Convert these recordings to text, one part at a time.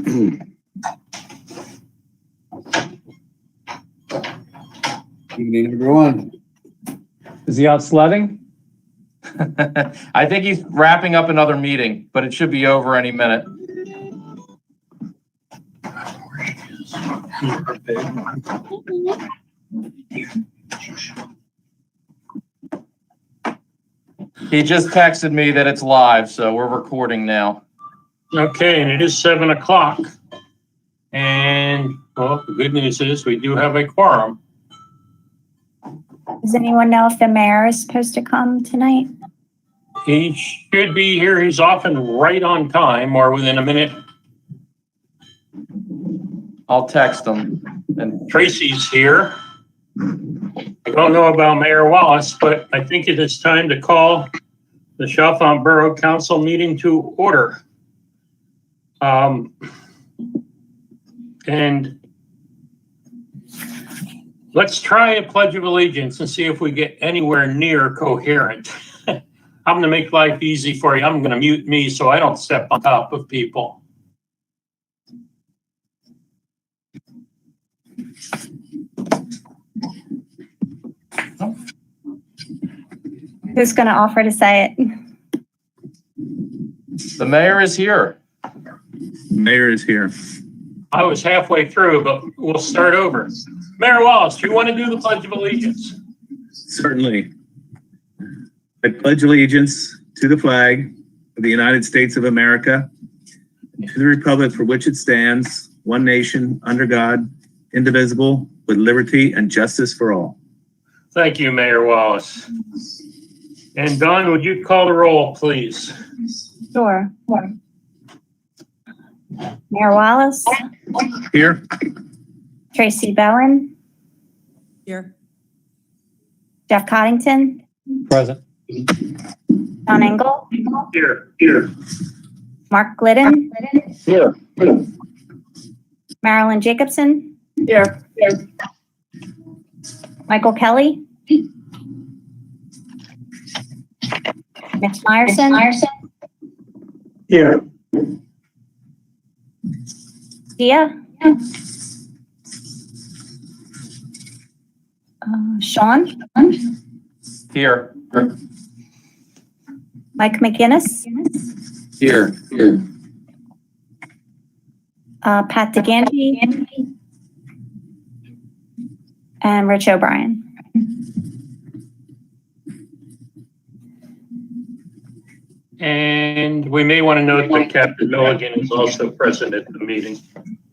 Evening, everyone. Is he out sledding? I think he's wrapping up another meeting, but it should be over any minute. He just texted me that it's live, so we're recording now. Okay, and it is 7 o'clock. And, well, the good news is we do have a quorum. Does anyone know if the mayor is supposed to come tonight? He should be here. He's often right on time or within a minute. I'll text him. And Tracy's here. I don't know about Mayor Wallace, but I think it is time to call the Chalfont Borough Council meeting to order. And let's try a Pledge of Allegiance and see if we get anywhere near coherent. I'm going to make life easy for you. I'm going to mute me so I don't step on top of people. Who's going to offer to say it? the mayor is here. Mayor is here. I was halfway through, but we'll start over. Mayor Wallace, do you want to do the Pledge of Allegiance? Certainly. I pledge allegiance to the flag of the United States of America, and to the republic for which it stands, one nation, under God, indivisible, with liberty and justice for all. Thank you, Mayor Wallace. And Don, would you call the roll, please? Sure. Mayor Wallace, Here. Tracy Bowen, Here. Jeff Coddington, Present. John Engel, Here. Mark Glidden, Here. Marilyn Jacobson, Here. Michael Kelly, Mitch Meyerson, Here. Dia, Sean, Here. Mike McGinnis, Here. Pat DeGangi, and Rich O'Brien. And we may want to note that Captain Milligan is also present at the meeting.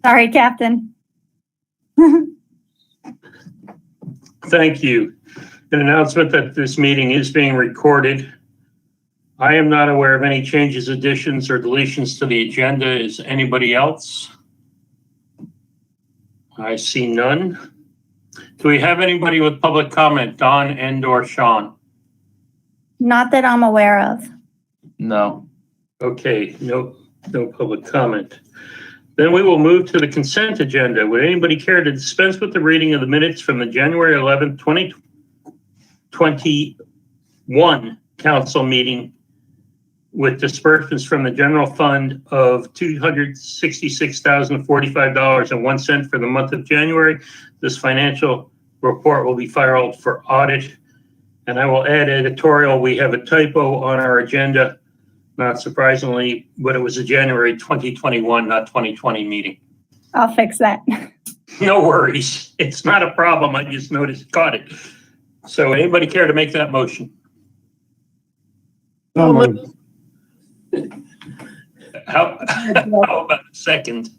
Sorry, Captain. Thank you. An announcement that this meeting is being recorded. I am not aware of any changes, additions, or deletions to the agenda. Is anybody else? I see none. Do we have anybody with public comment, Don and/or Sean? Not that I'm aware of. No. Okay, no public comment. Then we will move to the consent agenda. Would anybody care to dispense with the reading of the minutes from the January 11th, 2021 council meeting with disbursements from the general fund of $266,045.01 for the month of January? This financial report will be filed for audit. And I will add editorial. We have a typo on our agenda. Not surprisingly, but it was a January 2021, not 2020 meeting. I'll fix that. No worries. It's not a problem. I just caught it. So anybody care to make that motion? So moved. How about a second?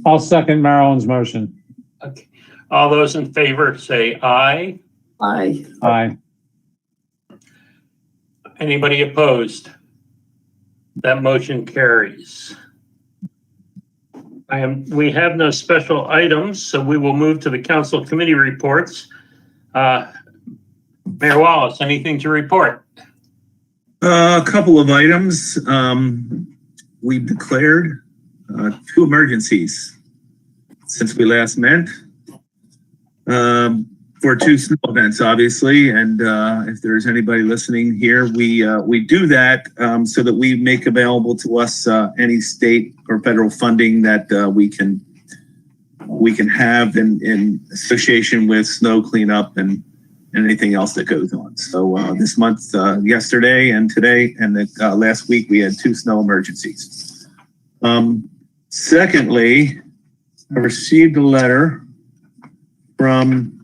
I'll second Marilyn's motion. Okay. All those in favor say aye. Aye. Aye. Anybody opposed? That motion carries. We have no special items, so we will move to the council committee reports. Mayor Wallace, anything to report? A couple of items. We've declared 2 emergencies since we last met. for two snow events, obviously. And if there's anybody listening here, we do that so that we make available to us any state or federal funding that we can have in association with snow cleanup and anything else that goes on. So this month, yesterday and today, and last week, we had 2 snow emergencies. Secondly, I received a letter from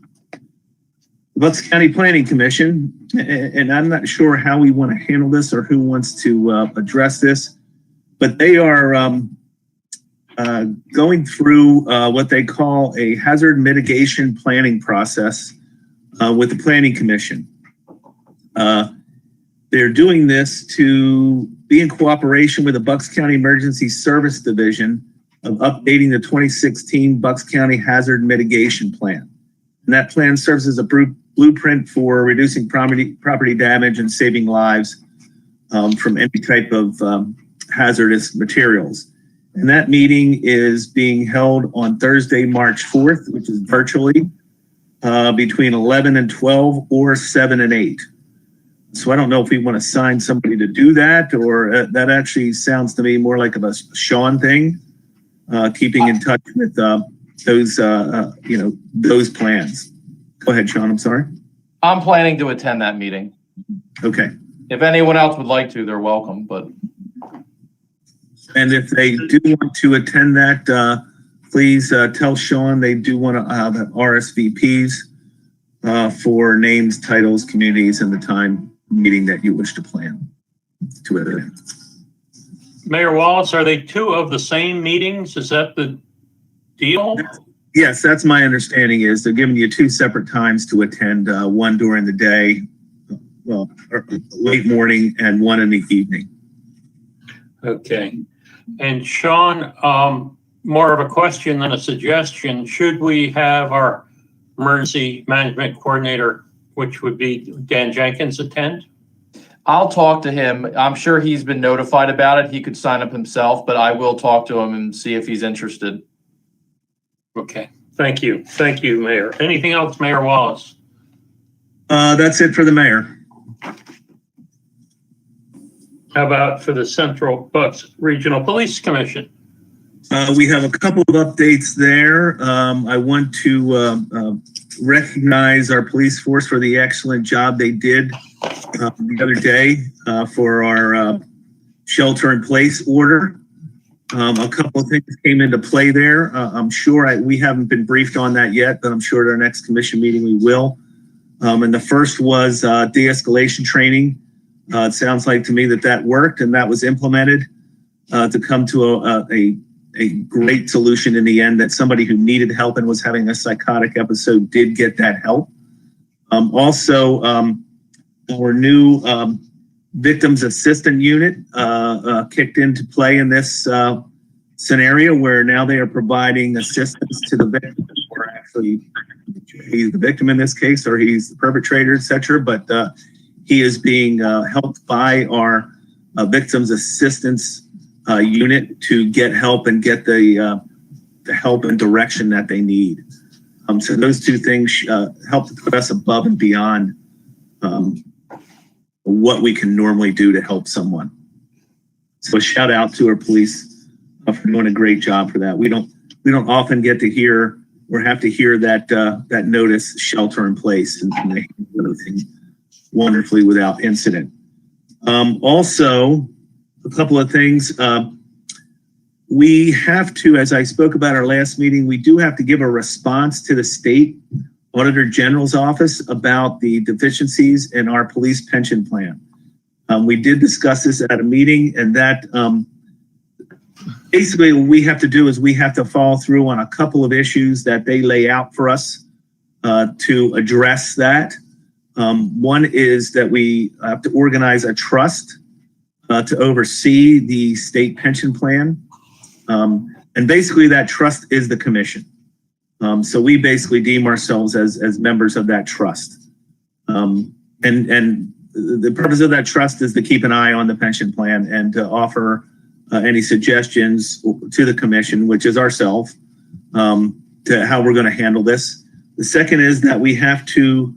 the Bucks County Planning Commission, and I'm not sure how we want to handle this or who wants to address this, but they are going through what they call a hazard mitigation planning process with the Planning Commission. They're doing this to be in cooperation with the Bucks County Emergency Service Division of updating the 2016 Bucks County Hazard Mitigation Plan. And that plan serves as a blueprint for reducing property damage and saving lives from any type of hazardous materials. And that meeting is being held on Thursday, March 4th, which is virtually between 11 and 12 or 7 and 8. So I don't know if we want to assign somebody to do that, or that actually sounds to me more like a Sean thing, keeping in touch with those plans. Go ahead, Sean, I'm sorry. I'm planning to attend that meeting. Okay. If anyone else would like to, they're welcome, but And if they do want to attend that, please tell Sean they do want to have RSVPs for names, titles, communities, and the time meeting that you wish to plan to attend. Mayor Wallace, are they 2 of the same meetings? Is that the deal? Yes, that's my understanding. Is they're giving you 2 separate times to attend, one during the day, or late morning, and one in the evening. Okay. And Sean, more of a question than a suggestion. Should we have our emergency management coordinator, which would be Dan Jenkins, attend? I'll talk to him. I'm sure he's been notified about it. He could sign up himself, but I will talk to him and see if he's interested. Okay. Thank you. Thank you, Mayor. Anything else, Mayor Wallace? That's it for the mayor. How about for the Central Bucks Regional Police Commission? We have a couple of updates there. I want to recognize our police force for the excellent job they did the other day for our shelter in place order. A couple of things came into play there. I'm sure we haven't been briefed on that yet, but I'm sure at our next commission meeting we will. And the first was de-escalation training. It sounds like to me that worked and that was implemented to come to a great solution in the end, that somebody who needed help and was having a psychotic episode did get that help. Also, our new victims assistant unit kicked into play in this scenario, where now they are providing assistance to the victim, or actually he's the victim in this case, or he's the perpetrator, etc. But he is being helped by our victims assistance unit to get help and get the help and direction that they need. So those 2 things help to put us above and beyond what we can normally do to help someone. So a shout out to our police for doing a great job for that. We don't often get to hear or have to hear that notice, shelter in place, and they handle everything wonderfully without incident. Also, a couple of things. We have to, as I spoke about our last meeting, we do have to give a response to the state Auditor General's office about the deficiencies in our police pension plan. We did discuss this at a meeting, and that basically what we have to do is we have to follow through on a couple of issues that they lay out for us to address that. One is that we have to organize a trust to oversee the state pension plan. And basically that trust is the commission. So we basically deem ourselves as members of that trust. And the purpose of that trust is to keep an eye on the pension plan and to offer any suggestions to the commission, which is ourselves, to how we're going to handle this. The second is that we have to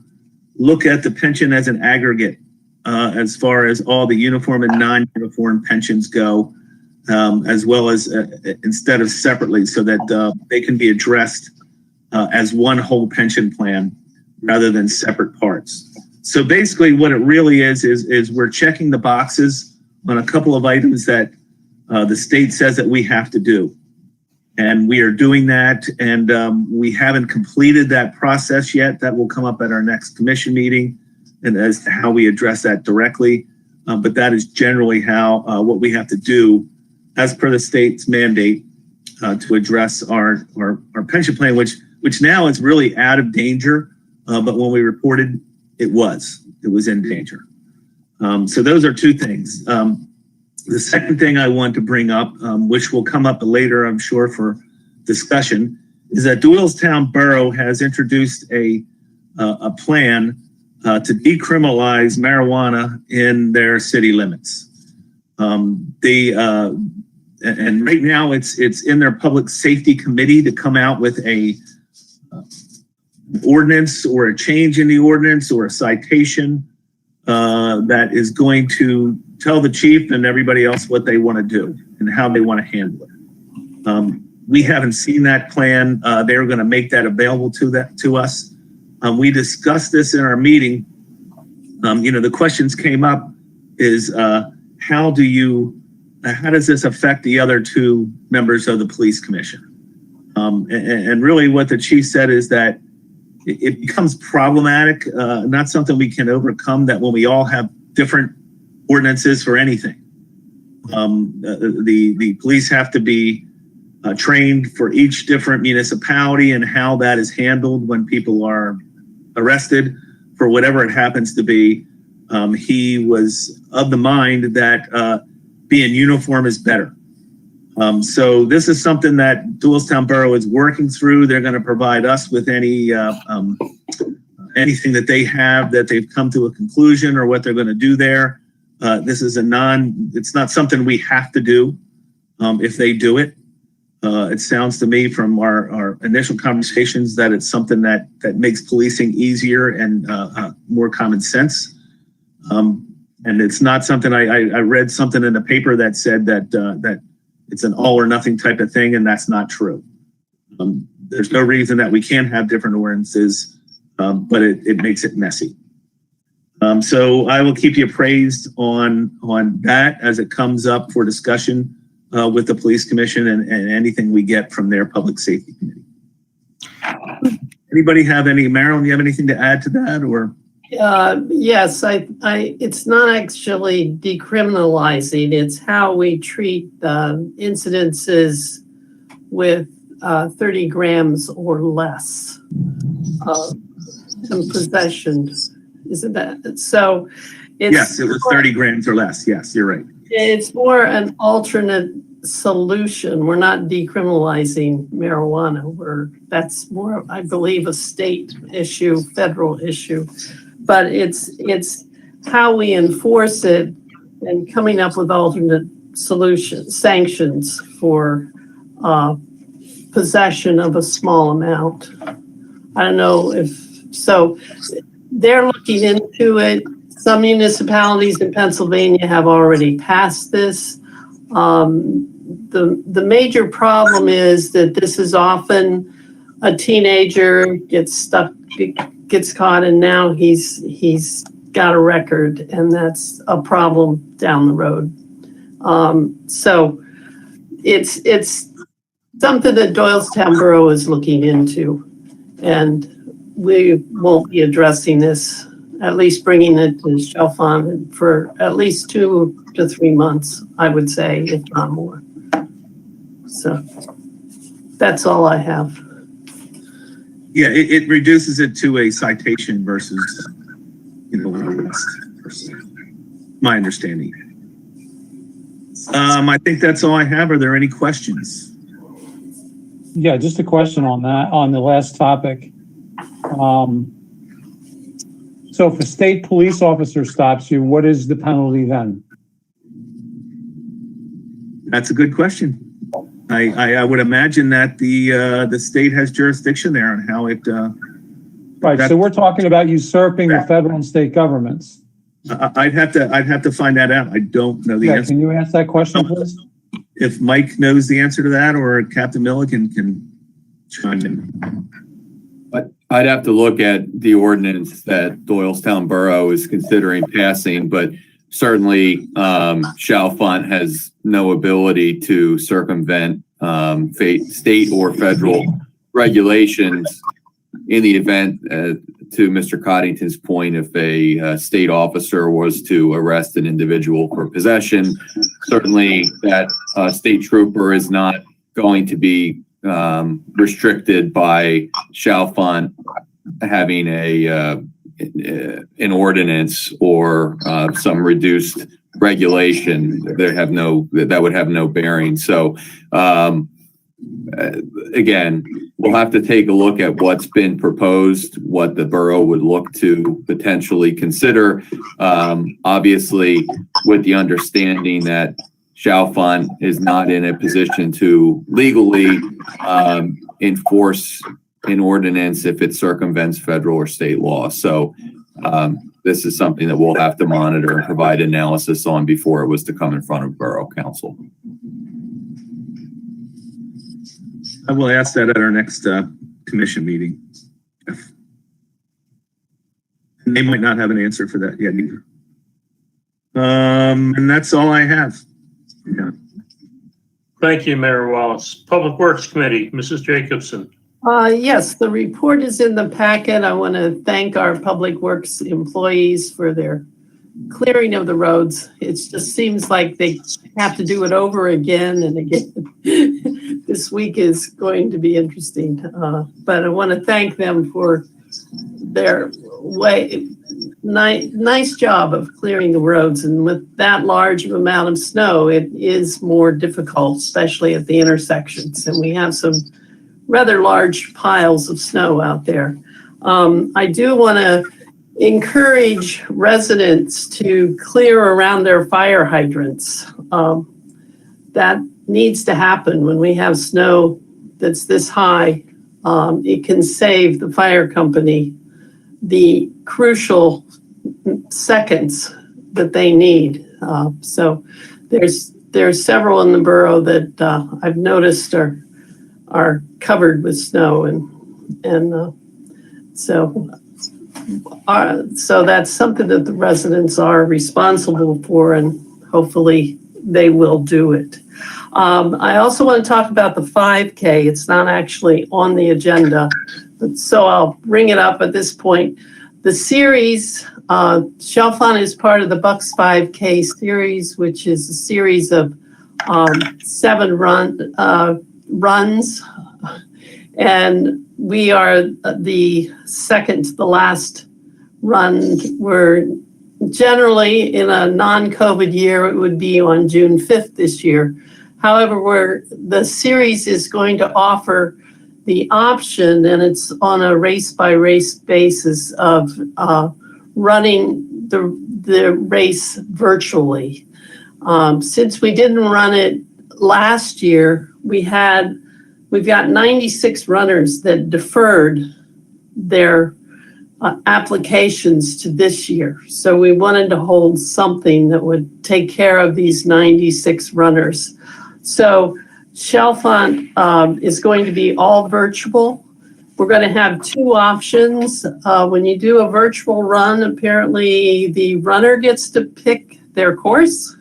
look at the pension as an aggregate, as far as all the uniform and non-uniform pensions go, as well as instead of separately, so that they can be addressed as one whole pension plan rather than separate parts. So basically what it really is we're checking the boxes on a couple of items that the state says that we have to do. And we are doing that, and we haven't completed that process yet. That will come up at our next commission meeting, and as to how we address that directly. But that is generally how what we have to do as per the state's mandate to address our pension plan, which now is really out of danger. But when we reported, it was in danger. So those are two things. The second thing I want to bring up, which will come up later, I'm sure, for discussion, is that Doylestown Borough has introduced a plan to decriminalize marijuana in their city limits. And right now it's in their public safety committee to come out with a ordinance or a change in the ordinance or a citation that is going to tell the chief and everybody else what they want to do and how they want to handle it. We haven't seen that plan. They're going to make that available to us. We discussed this in our meeting. The questions came up is how does this affect the other two members of the police commission? And really what the chief said is that it becomes problematic, not something we can overcome, that when we all have different ordinances for anything. The police have to be trained for each different municipality and how that is handled when people are arrested for whatever it happens to be. He was of the mind that being uniform is better. So this is something that Doylestown Borough is working through. They're going to provide us with any anything that they have that they've come to a conclusion or what they're going to do there. This is it's not something we have to do if they do it. It sounds to me from our initial conversations that it's something that makes policing easier and more common sense. And it's not something I read something in the paper that said that it's an all or nothing type of thing, and that's not true. There's no reason that we can't have different ordinances, but it makes it messy. So I will keep you appraised on that as it comes up for discussion with the police commission and anything we get from their public safety committee. Anybody have Marilyn, you have anything to add to that, or? Yes, it's not actually decriminalizing, it's how we treat incidences with 30 grams or less in possession. Isn't that so? Yes, it was 30 grams or less. Yes, you're right. It's more an alternate solution. We're not decriminalizing marijuana. That's more, I believe, a state issue, federal issue. But it's how we enforce it and coming up with alternate solutions, sanctions for possession of a small amount. I don't know if so. They're looking into it. Some municipalities in Pennsylvania have already passed this. The major problem is that this is often a teenager gets caught, and now he's got a record, and that's a problem down the road. So it's something that Doylestown Borough is looking into, and we won't be addressing this, at least bringing it to Chalfont for at least 2 to 3 months, I would say, if not more. So that's all I have. Yeah, it reduces it to a citation versus, arrest. My understanding. I think that's all I have. Are there any questions? Yeah, just a question on that, on the last topic. So if a state police officer stops you, what is the penalty then? That's a good question. I would imagine that the state has jurisdiction there on how it Right, so we're talking about usurping the federal and state governments. I'd have to find that out. I don't know the Yeah, answer. can you ask that question, please? If Mike knows the answer to that, or Captain Milliken can chime in. But I'd have to look at the ordinance that Doylestown Borough is considering passing, but certainly Chalfont has no ability to circumvent state or federal regulations in the event, to Mr. Coddington's point, if a state officer was to arrest an individual for possession, certainly that state trooper is not going to be restricted by Chalfont having an ordinance or some reduced regulation. That would have no bearing. So again, we'll have to take a look at what's been proposed, what the borough would look to potentially consider. Obviously, with the understanding that Chalfont is not in a position to legally enforce an ordinance if it circumvents federal or state law. So this is something that we'll have to monitor and provide analysis on before it was to come in front of Borough Council. I will ask that at our next commission meeting. And they might not have an answer for that yet either. And that's all I have. Yeah. Thank you, Mayor Wallace. Public Works Committee, Mrs. Jacobson. Yes, the report is in the packet. I want to thank our Public Works employees for their clearing of the roads. It just seems like they have to do it over again and again. This week is going to be interesting, but I want to thank them for their nice job of clearing the roads. And with that large of amount of snow, it is more difficult, especially at the intersections. And we have some rather large piles of snow out there. I do want to encourage residents to clear around their fire hydrants. That needs to happen when we have snow that's this high. It can save the fire company the crucial seconds that they need. So there's several in the borough that I've noticed are covered with snow, and so that's something that the residents are responsible for, and hopefully they will do it. I also want to talk about the 5K. It's not actually on the agenda, but so I'll bring it up at this point. The series, Chalfont is part of the Bucks 5K series, which is a series of 7 runs. And we are the second to the last run. We're generally in a non-COVID year, it would be on June 5th this year. However, the series is going to offer the option, and it's on a race-by-race basis of running the race virtually. Since we didn't run it last year, we've got 96 runners that deferred their applications to this year. So we wanted to hold something that would take care of these 96 runners. So Chalfont is going to be all virtual. We're going to have 2 options. When you do a virtual run, apparently the runner gets to pick their course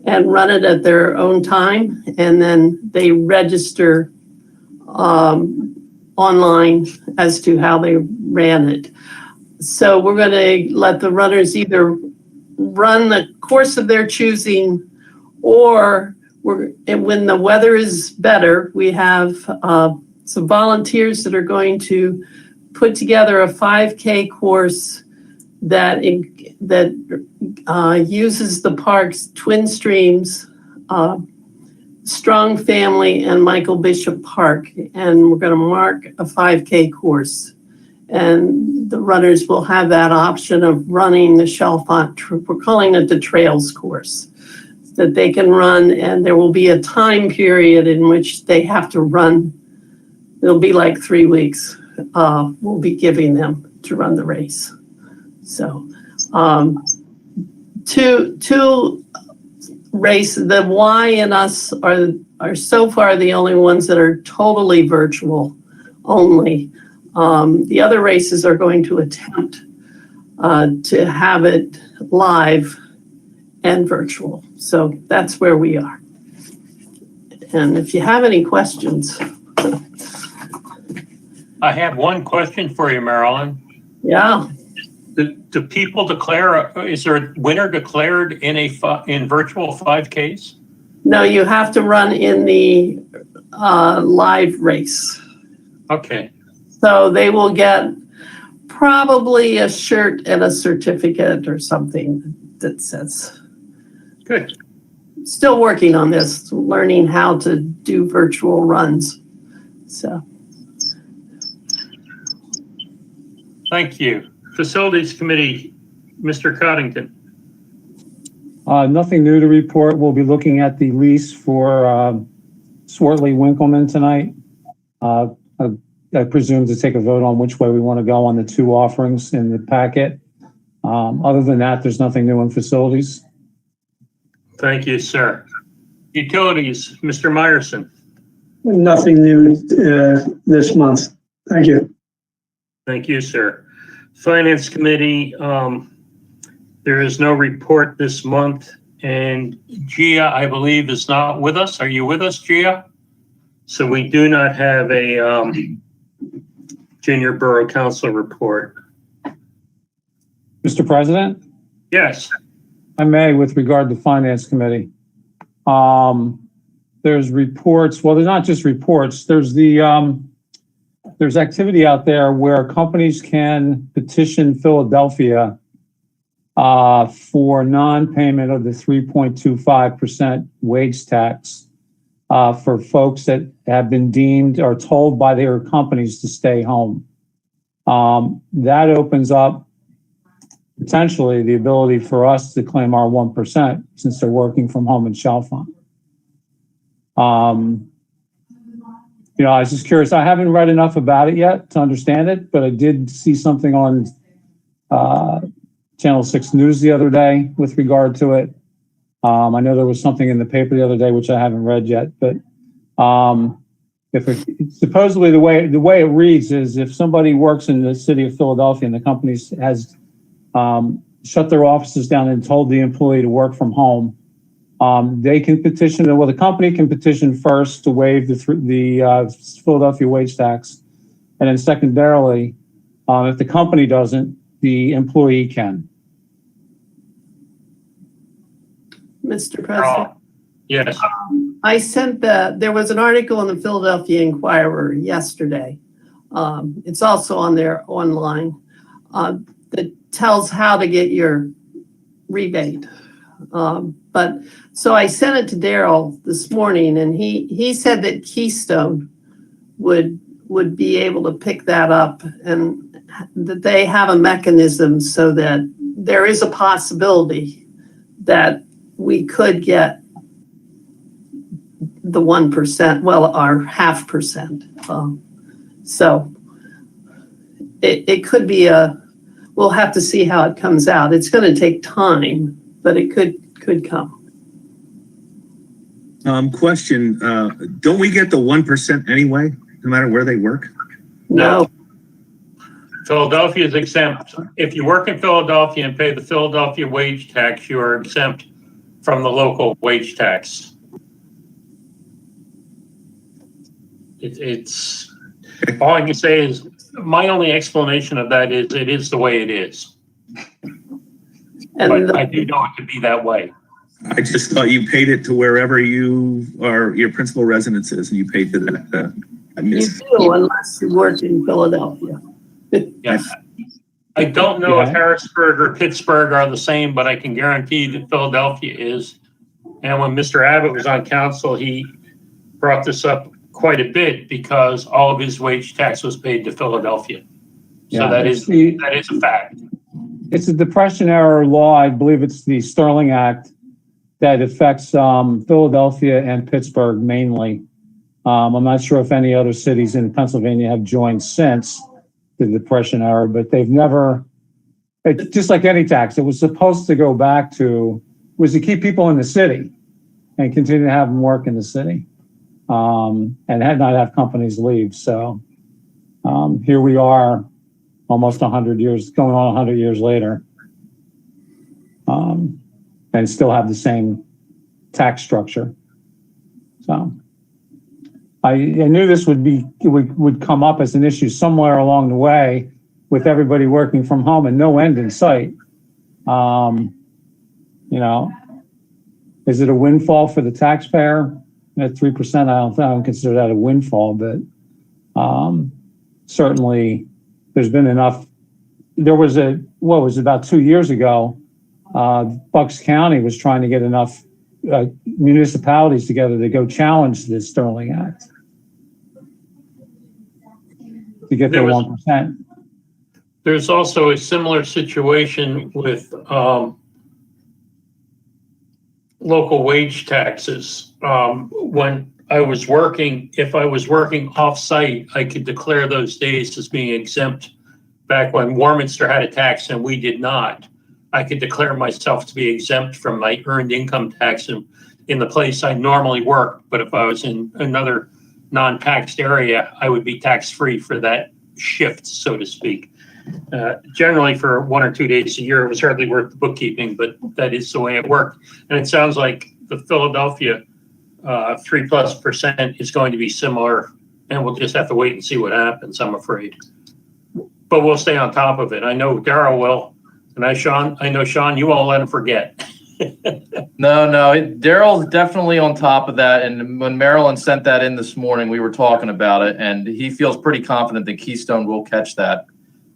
and run it at their own time, and then they register online as to how they ran it. So we're going to let the runners either run the course of their choosing, or when the weather is better, we have some volunteers that are going to put together a 5K course that uses the parks Twin Streams, Strong Family, and Michael Bishop Park. And we're going to mark a 5K course. And the runners will have that option of running the Chalfont, we're calling it the Trails course, that they can run, and there will be a time period in which they have to run. It'll be like 3 weeks. will be giving them to run the race. So, two races, the Y and us are so far the only ones that are totally virtual only. The other races are going to attempt to have it live and virtual. So that's where we are. And if you have any questions. I have one question for you, Marilyn. Yeah. Do people declare, is there a winner declared in in virtual 5Ks? No, you have to run in the live race. Okay, So they will get probably a shirt and a certificate or something that says. good. Still working on this, learning how to do virtual runs. So, Thank you. Facilities Committee, Mr. Coddington. Nothing new to report. We'll be looking at the lease for Swartley Winkleman tonight. I presume to take a vote on which way we want to go on the two offerings in the packet. Other than that, there's nothing new in facilities. Thank you, sir. Utilities, Mr. Meyerson. Nothing new this month. Thank you. Thank you, sir. Finance Committee, there is no report this month, and Gia, I believe, is not with us. Are you with us, Gia? So we do not have a Junior Borough Council report. Mr. President, Yes. I may, with regard to Finance Committee. There's reports, well, they're not just reports. There's activity out there where companies can petition Philadelphia for non-payment of the 3.25% wage tax for folks that have been deemed or told by their companies to stay home. That opens up potentially the ability for us to claim our 1% since they're working from home in Chalfont. I was just curious. I haven't read enough about it yet to understand it, but I did see something on Channel 6 News the other day with regard to it. I know there was something in the paper the other day, which I haven't read yet, but supposedly the way it reads is if somebody works in the city of Philadelphia and the company has shut their offices down and told the employee to work from home, they can petition. Well, the company can petition first to waive the Philadelphia wage tax, and then secondarily, if the company doesn't, the employee can. Mr. President. Yes. I sent there was an article in the Philadelphia Inquirer yesterday. It's also on there online that tells how to get your rebate. But so I sent it to Daryl this morning, and he said that Keystone would be able to pick that up, and that they have a mechanism so that there is a possibility that we could get the 1%, well, our 0.5%. So it could be we'll have to see how it comes out. It's going to take time, but it could come. Question, don't we get the 1% anyway, no matter where they work? No. Philadelphia is exempt. If you work in Philadelphia and pay the Philadelphia wage tax, you are exempt from the local wage tax. It's all I can say is my only explanation of that is it is the way it is. And but I do know it could be that way. I just thought you paid it to wherever your principal residence is, and you paid to that. you do unless you work in Philadelphia. Yes. I don't know if Harrisburg or Pittsburgh are the same, but I can guarantee that Philadelphia is. And when Mr. Abbott was on council, he brought this up quite a bit because all of his wage tax was paid to Philadelphia. So that is a fact. It's a depression era law. I believe it's the Sterling Act that affects Philadelphia and Pittsburgh mainly. I'm not sure if any other cities in Pennsylvania have joined since the Depression era, but they've never, it's just like any tax, it was supposed to go back to, was to keep people in the city and continue to have them work in the city, and not have companies leave. So here we are almost 100 years, going on 100 years later, and still have the same tax structure. So I knew this would come up as an issue somewhere along the way with everybody working from home and no end in sight. Is it a windfall for the taxpayer? At 3%, I don't consider that a windfall, but certainly there's been enough. There was about 2 years ago, Bucks County was trying to get enough municipalities together to go challenge this Sterling Act to get their 1%. There's also a similar situation with local wage taxes. When I was working, if I was working off-site, I could declare those days as being exempt. Back when Warminster had a tax and we did not, I could declare myself to be exempt from my earned income tax in the place I normally work. But if I was in another non-taxed area, I would be tax-free for that shift, so to speak. Generally for 1 or 2 days a year, it was hardly worth the bookkeeping, but that is the way it worked. And it sounds like the Philadelphia 3+% is going to be similar, and we'll just have to wait and see what happens, I'm afraid. But we'll stay on top of it. I know Darrell will, and I know Sean, you won't let him forget. No, Daryl's definitely on top of that. And when Marilyn sent that in this morning, we were talking about it, and he feels pretty confident that Keystone will catch that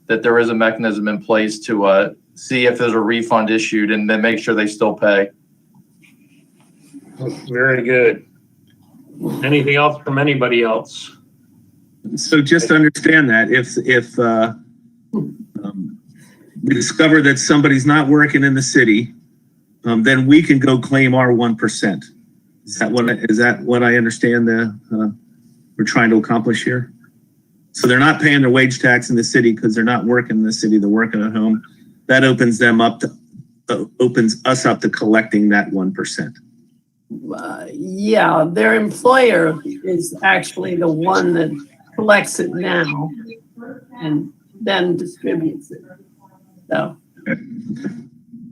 there is a mechanism in place to see if there's a refund issued and then make sure they still pay. Very good. Anything else from anybody else? So just understand that if we discover that somebody's not working in the city, then we can go claim our 1%. Is that what I understand we're trying to accomplish here? So they're not paying their wage tax in the city because they're not working in the city, they're working at home. That opens us up to collecting that 1%. Yeah, their employer is actually the one that collects it now and then distributes it. So.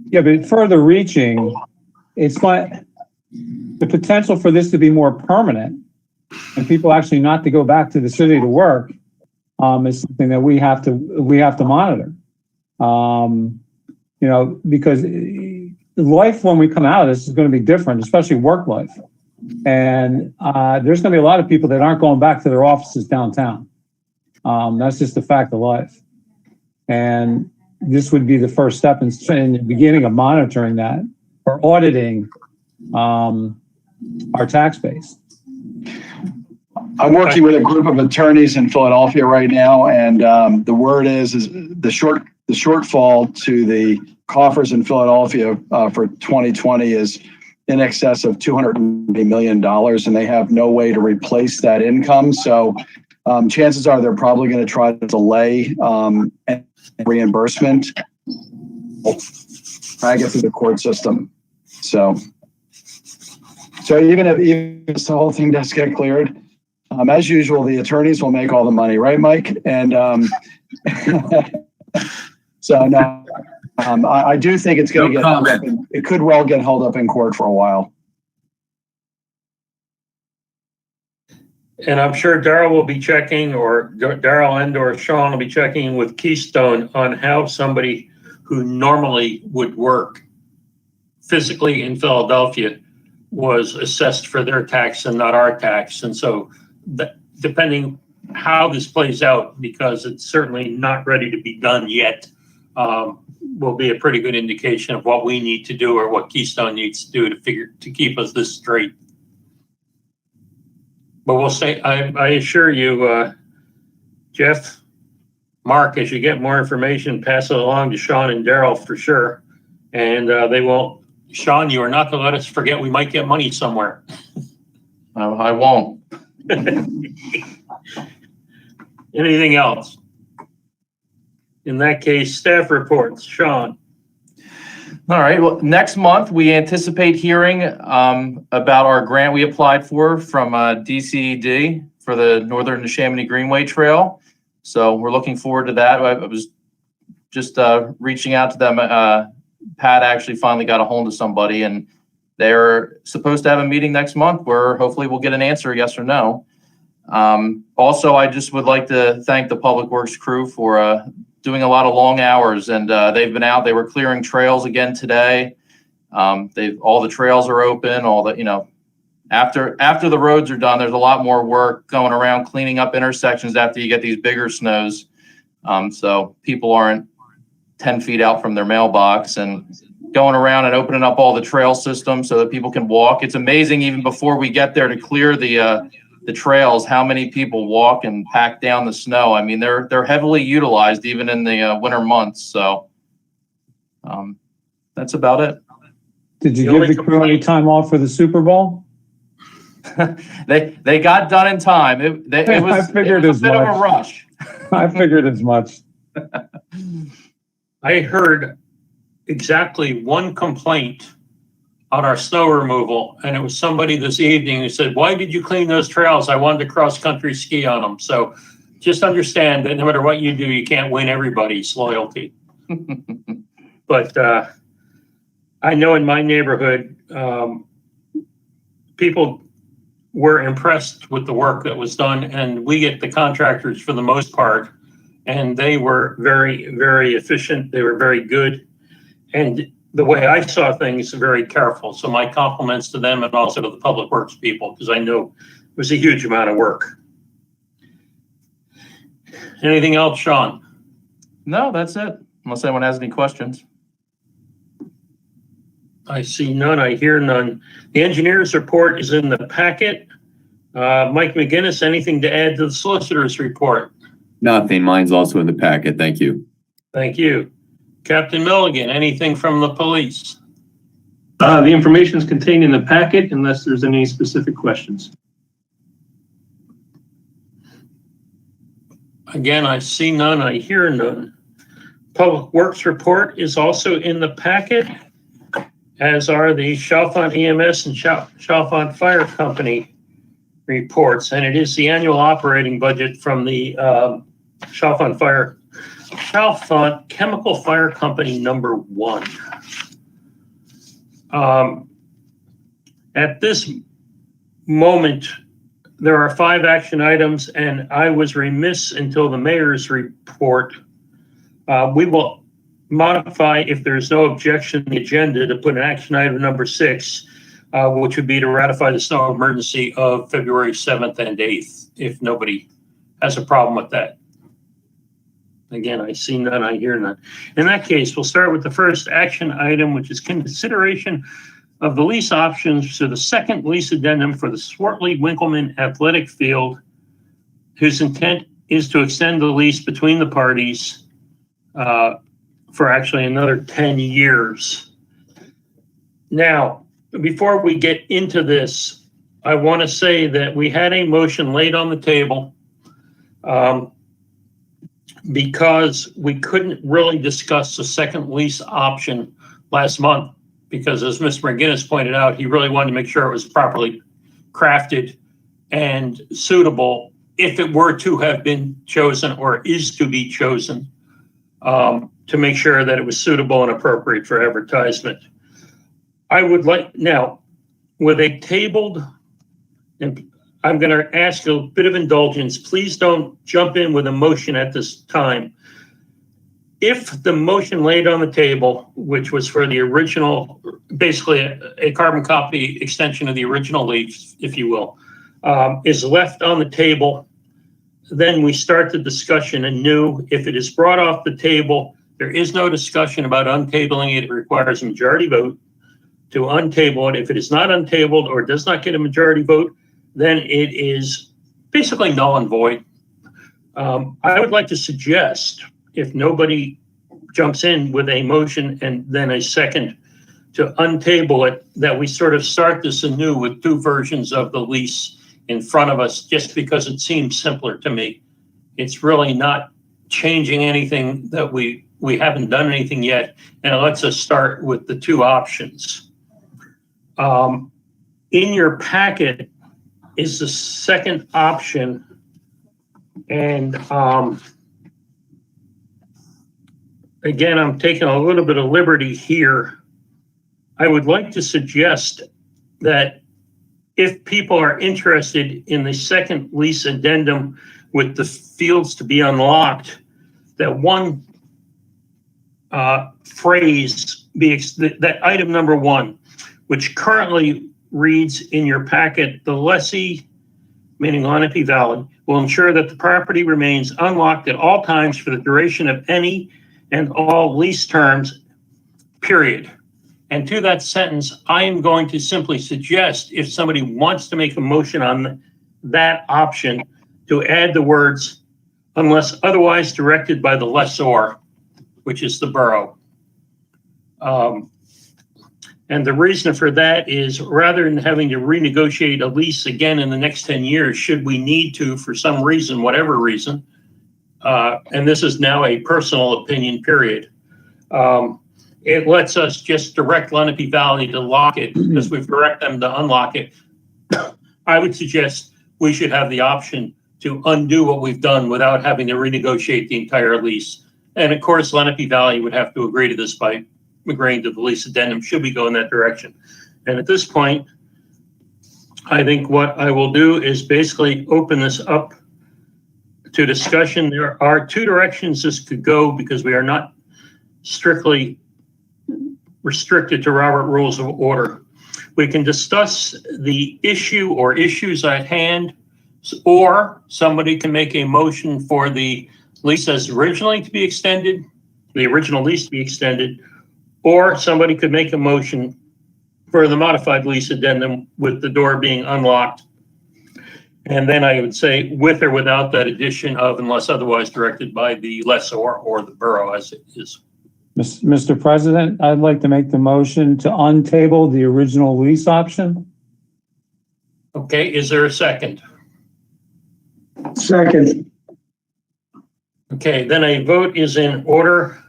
Yeah, but further reaching, it's like the potential for this to be more permanent and people actually not to go back to the city to work is something that we have to monitor. Because life when we come out of this is going to be different, especially work life. And there's going to be a lot of people that aren't going back to their offices downtown. That's just a fact of life. And this would be the first step in the beginning of monitoring that or auditing our tax base. I'm working with a group of attorneys in Philadelphia right now, and the word is the shortfall to the coffers in Philadelphia for 2020 is in excess of $280 million, and they have no way to replace that income. So chances are they're probably going to try to delay reimbursement, drag it through the court system. So even if the whole thing does get cleared, as usual, the attorneys will make all the money, right, Mike? And so no, I do think it's going to get held up. It could well get held up in court for a while. And I'm sure Darrell will be checking, or Darrell and/or Sean will be checking with Keystone on how somebody who normally would work physically in Philadelphia was assessed for their tax and not our tax. And so depending how this plays out, because it's certainly not ready to be done yet, will be a pretty good indication of what we need to do or what Keystone needs to do to keep us this straight. But we'll say, I assure you, Jeff, Mark, as you get more information, pass it along to Sean and Darrell for sure. And they won't. Sean, you are not to let us forget we might get money somewhere. I won't. Anything else? In that case, staff reports. Sean? All right. Well, next month we anticipate hearing about our grant we applied for from DCED for the Northern Neshaminy Greenway Trail. So we're looking forward to that. I was just reaching out to them. Pat actually finally got a hold of somebody, and they're supposed to have a meeting next month where hopefully we'll get an answer, yes or no. Also, I just would like to thank the Public Works crew for doing a lot of long hours, and they've been out. They were clearing trails again today. All the trails are open. All the after the roads are done, there's a lot more work going around cleaning up intersections after you get these bigger snows. So people aren't 10 feet out from their mailbox and going around and opening up all the trail systems so that people can walk. It's amazing even before we get there to clear the trails, how many people walk and pack down the snow. I mean, they're heavily utilized even in the winter months. So that's about it. Did you give the crew any time off for the Super Bowl? They got done in time. It was, I figured it was a bit of a rush. I figured as much. I heard exactly one complaint on our snow removal, and it was somebody this evening who said, "Why did you clean those trails? I wanted to cross-country ski on them." So just understand that no matter what you do, you can't win everybody's loyalty. But I know in my neighborhood, people were impressed with the work that was done, and we get the contractors for the most part, and they were very, very efficient. They were very good. And the way I saw things, very careful. So my compliments to them and also to the Public Works people, because I know it was a huge amount of work. Anything else, Sean? No, that's it. Unless anyone has any questions. I see none. I hear none. The engineer's report is in the packet. Mike McGinnis, anything to add to the solicitor's report? Nothing. Mine's also in the packet. Thank you. Thank you. Captain Milligan, anything from the police? The information is contained in the packet unless there's any specific questions. Again, I see none. I hear none. Public Works report is also in the packet, as are the Chalfont EMS and Chalfont Fire Company reports. And it is the annual operating budget from the Chalfont Chemical Fire Company number 1. At this moment, there are 5 action items, and I was remiss until the mayor's report. We will modify, if there's no objection, the agenda to put an action item number 6, which would be to ratify the snow emergency of February 7th and 8th, if nobody has a problem with that. Again, I see none, I hear none. In that case, we'll start with the first action item, which is consideration of the lease options to the second lease addendum for the Swartley-Winkleman Athletic Field, whose intent is to extend the lease between the parties for actually another 10 years. Now, before we get into this, I want to say that we had a motion laid on the table because we couldn't really discuss the second lease option last month, because as Mr. McGinnis pointed out, he really wanted to make sure it was properly crafted and suitable if it were to have been chosen or is to be chosen, to make sure that it was suitable and appropriate for advertisement. I would like, now, with a tabled, and I'm going to ask a bit of indulgence. Please don't jump in with a motion at this time. If the motion laid on the table, which was for the original, basically a carbon copy extension of the original lease, if you will, is left on the table, then we start the discussion anew. If it is brought off the table, there is no discussion about untabling it. It requires a majority vote to untable it. If it is not untabled or does not get a majority vote, then it is basically null and void. I would like to suggest, if nobody jumps in with a motion and then a second to untable it, that we sort of start this anew with 2 versions of the lease in front of us just because it seems simpler to me. It's really not changing anything that we haven't done anything yet, and it lets us start with the two options. In your packet is the second option, and again, I'm taking a little bit of liberty here. I would like to suggest that if people are interested in the second lease addendum with the fields to be unlocked, that one phrase be that item number 1, which currently reads in your packet, the lessee, meaning Lenape Valley, will ensure that the property remains unlocked at all times for the duration of any and all lease terms, period. And to that sentence, I am going to simply suggest, if somebody wants to make a motion on that option, to add the words, unless otherwise directed by the lessor, which is the borough. And the reason for that is, rather than having to renegotiate a lease again in the next 10 years, should we need to, for some reason, whatever reason, and this is now a personal opinion, period, it lets us just direct Lenape Valley to lock it, because we've directed them to unlock it. I would suggest we should have the option to undo what we've done without having to renegotiate the entire lease. And of course, Lenape Valley would have to agree to this by agreeing to the lease addendum, should we go in that direction. And at this point, I think what I will do is basically open this up to discussion. There are two directions this could go, because we are not strictly restricted to Robert Rules of Order. We can discuss the issue or issues at hand, or somebody can make a motion for the lease as originally to be extended, the original lease to be extended, or somebody could make a motion for the modified lease addendum with the door being unlocked. And then I would say with or without that addition of unless otherwise directed by the lessor or the borough as it is. Mr. President, I'd like to make the motion to untable the original lease option. Okay, is there a second? Second. Okay, then a vote is in order.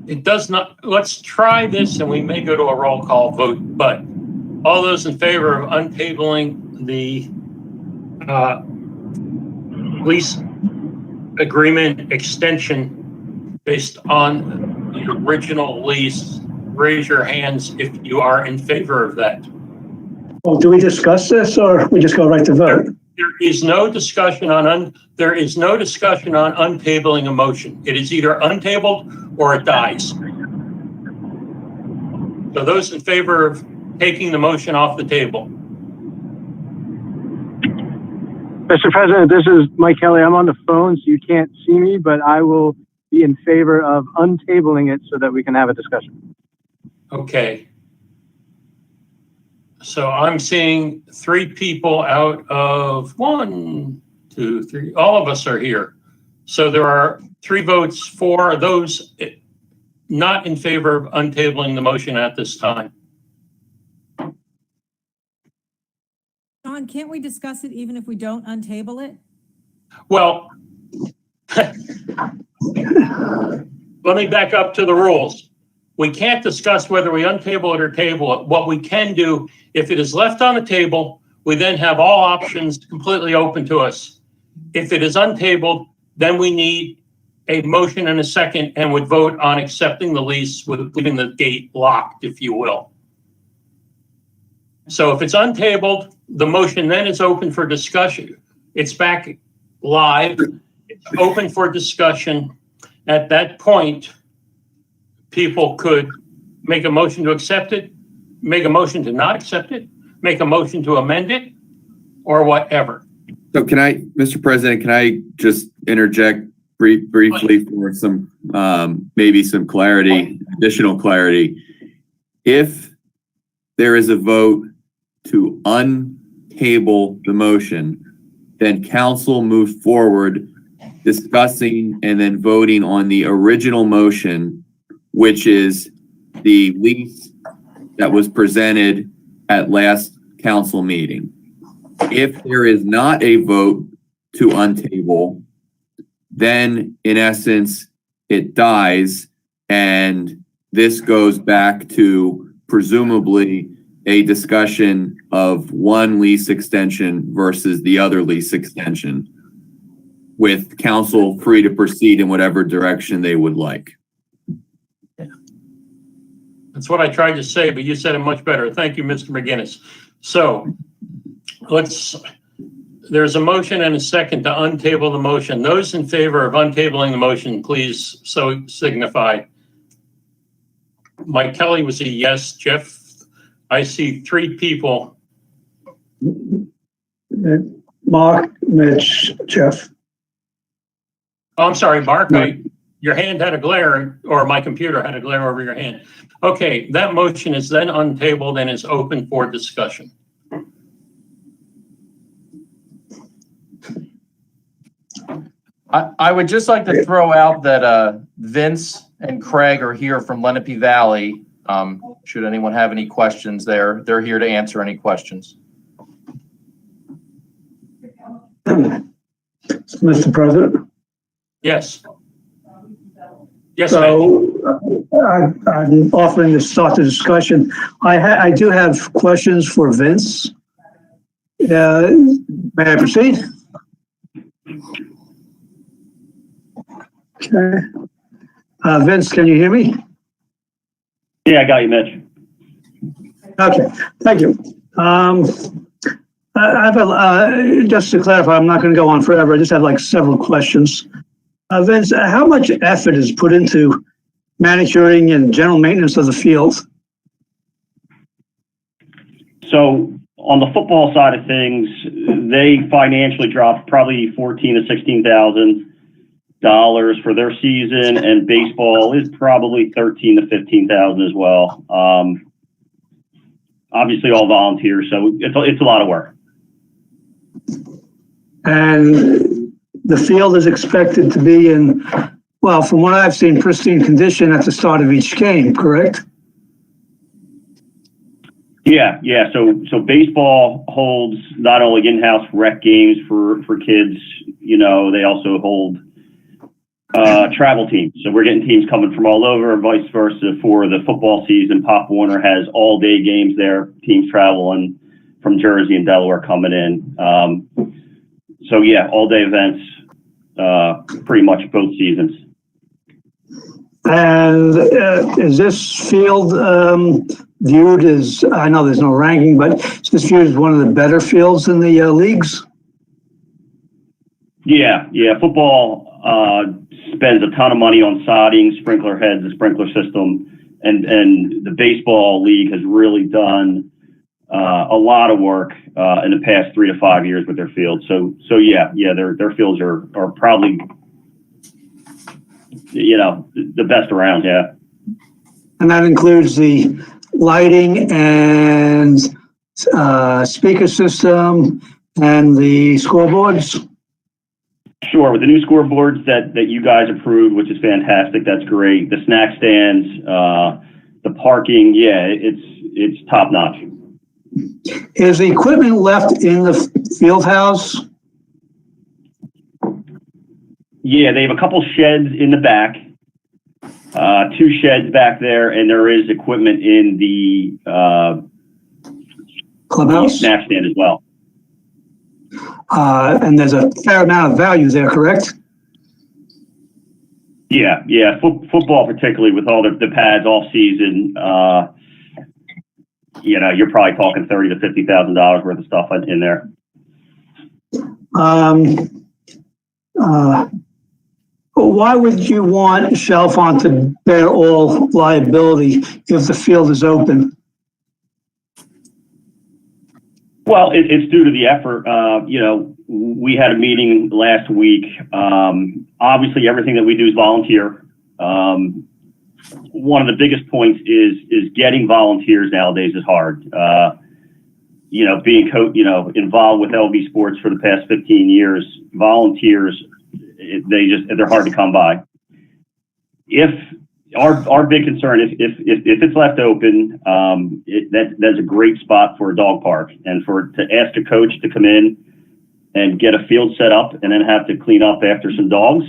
It does not, let's try this and we may go to a roll call vote, but all those in favor of untabling the lease agreement extension based on the original lease, raise your hands if you are in favor of that. Well, do we discuss this or we just go right to vote? There is no discussion on untabling a motion. It is either untabled or it dies. So those in favor of taking the motion off the table. Mr. President, this is Mike Kelly. I'm on the phone, so you can't see me, but I will be in favor of untabling it so that we can have a discussion. Okay. So I'm seeing 3 people out of 1, 2, 3. All of us are here. So there are 3 votes for those not in favor of untabling the motion at this time. John, can't we discuss it even if we don't untable it? Well, let me back up to the rules. We can't discuss whether we untable it or table it. What we can do, if it is left on the table, we then have all options completely open to us. If it is untabled, then we need a motion and a second and would vote on accepting the lease with leaving the gate locked, if you will. So if it's untabled, the motion then is open for discussion. It's back live. It's open for discussion. At that point, people could make a motion to accept it, make a motion to not accept it, make a motion to amend it, or whatever. So can I, Mr. President, can I just interject briefly for some, maybe some clarity, additional clarity? If there is a vote to untable the motion, then council moves forward discussing and then voting on the original motion, which is the lease that was presented at last council meeting. If there is not a vote to untable, then in essence, it dies, and this goes back to presumably a discussion of one lease extension versus the other lease extension, with council free to proceed in whatever direction they would like. That's what I tried to say, but you said it much better. Thank you, Mr. McGinnis. So there's a motion and a second to untable the motion. Those in favor of untabling the motion, please so signify. Mike Kelly was a yes. Jeff, I see 3 people. Mark, Mitch, Jeff. Oh, I'm sorry, Mark. Your hand had a glare, or my computer had a glare over your hand. Okay, that motion is then untabled and is open for discussion. I would just like to throw out that Vince and Craig are here from Lenape Valley. Should anyone have any questions there, they're here to answer any questions. Mr. President. Yes. Yes, So I'm offering to start the discussion. I do have questions for Vince. May I proceed? Okay. Vince, can you hear me? Yeah, I got you, Mitch. Okay, thank you. I have just to clarify, I'm not going to go on forever. I just have like several questions. Vince, how much effort is put into manicuring and general maintenance of the field? So on the football side of things, they financially dropped probably $14,000 to $16,000 for their season, and baseball is probably $13,000 to $15,000 as well. Obviously, all volunteers, so it's a lot of work. And the field is expected to be in, well, from what I've seen, pristine condition at the start of each game, correct? Yeah. So baseball holds not only in-house rec games for kids, they also hold travel teams. So we're getting teams coming from all over, and vice versa for the football season. Pop Warner has all-day games there, teams traveling from Jersey and Delaware coming in. So yeah, all-day events, pretty much both seasons. And is this field viewed as, I know there's no ranking, but is this viewed as one of the better fields in the leagues? Yeah. Football spends a ton of money on sodding, sprinkler heads, the sprinkler system, and the baseball league has really done a lot of work in the past 3 to 5 years with their field. So yeah, their fields are probably the best around. Yeah. And that includes the lighting and speaker system and the scoreboards? Sure. With the new scoreboards that you guys approved, which is fantastic. That's great. The snack stands, the parking. Yeah, it's top notch. Is the equipment left in the field house? Yeah, they have a couple sheds in the back, 2 sheds back there, and there is equipment in the Clubhouse? Snack stand as well. And there's a fair amount of value there, correct? Yeah. Football, particularly with all the pads off season, you're probably talking $30,000 to $50,000 worth of stuff in there. Why would you want Chalfont to bear all liability if the field is open? Well, it's due to the effort. We had a meeting last week. Obviously, everything that we do is volunteer. One of the biggest points is getting volunteers nowadays is hard. Being involved with LV Sports for the past 15 years, volunteers, they're hard to come by. If our big concern is if it's left open, that's a great spot for a dog park, and to ask a coach to come in and get a field set up and then have to clean up after some dogs.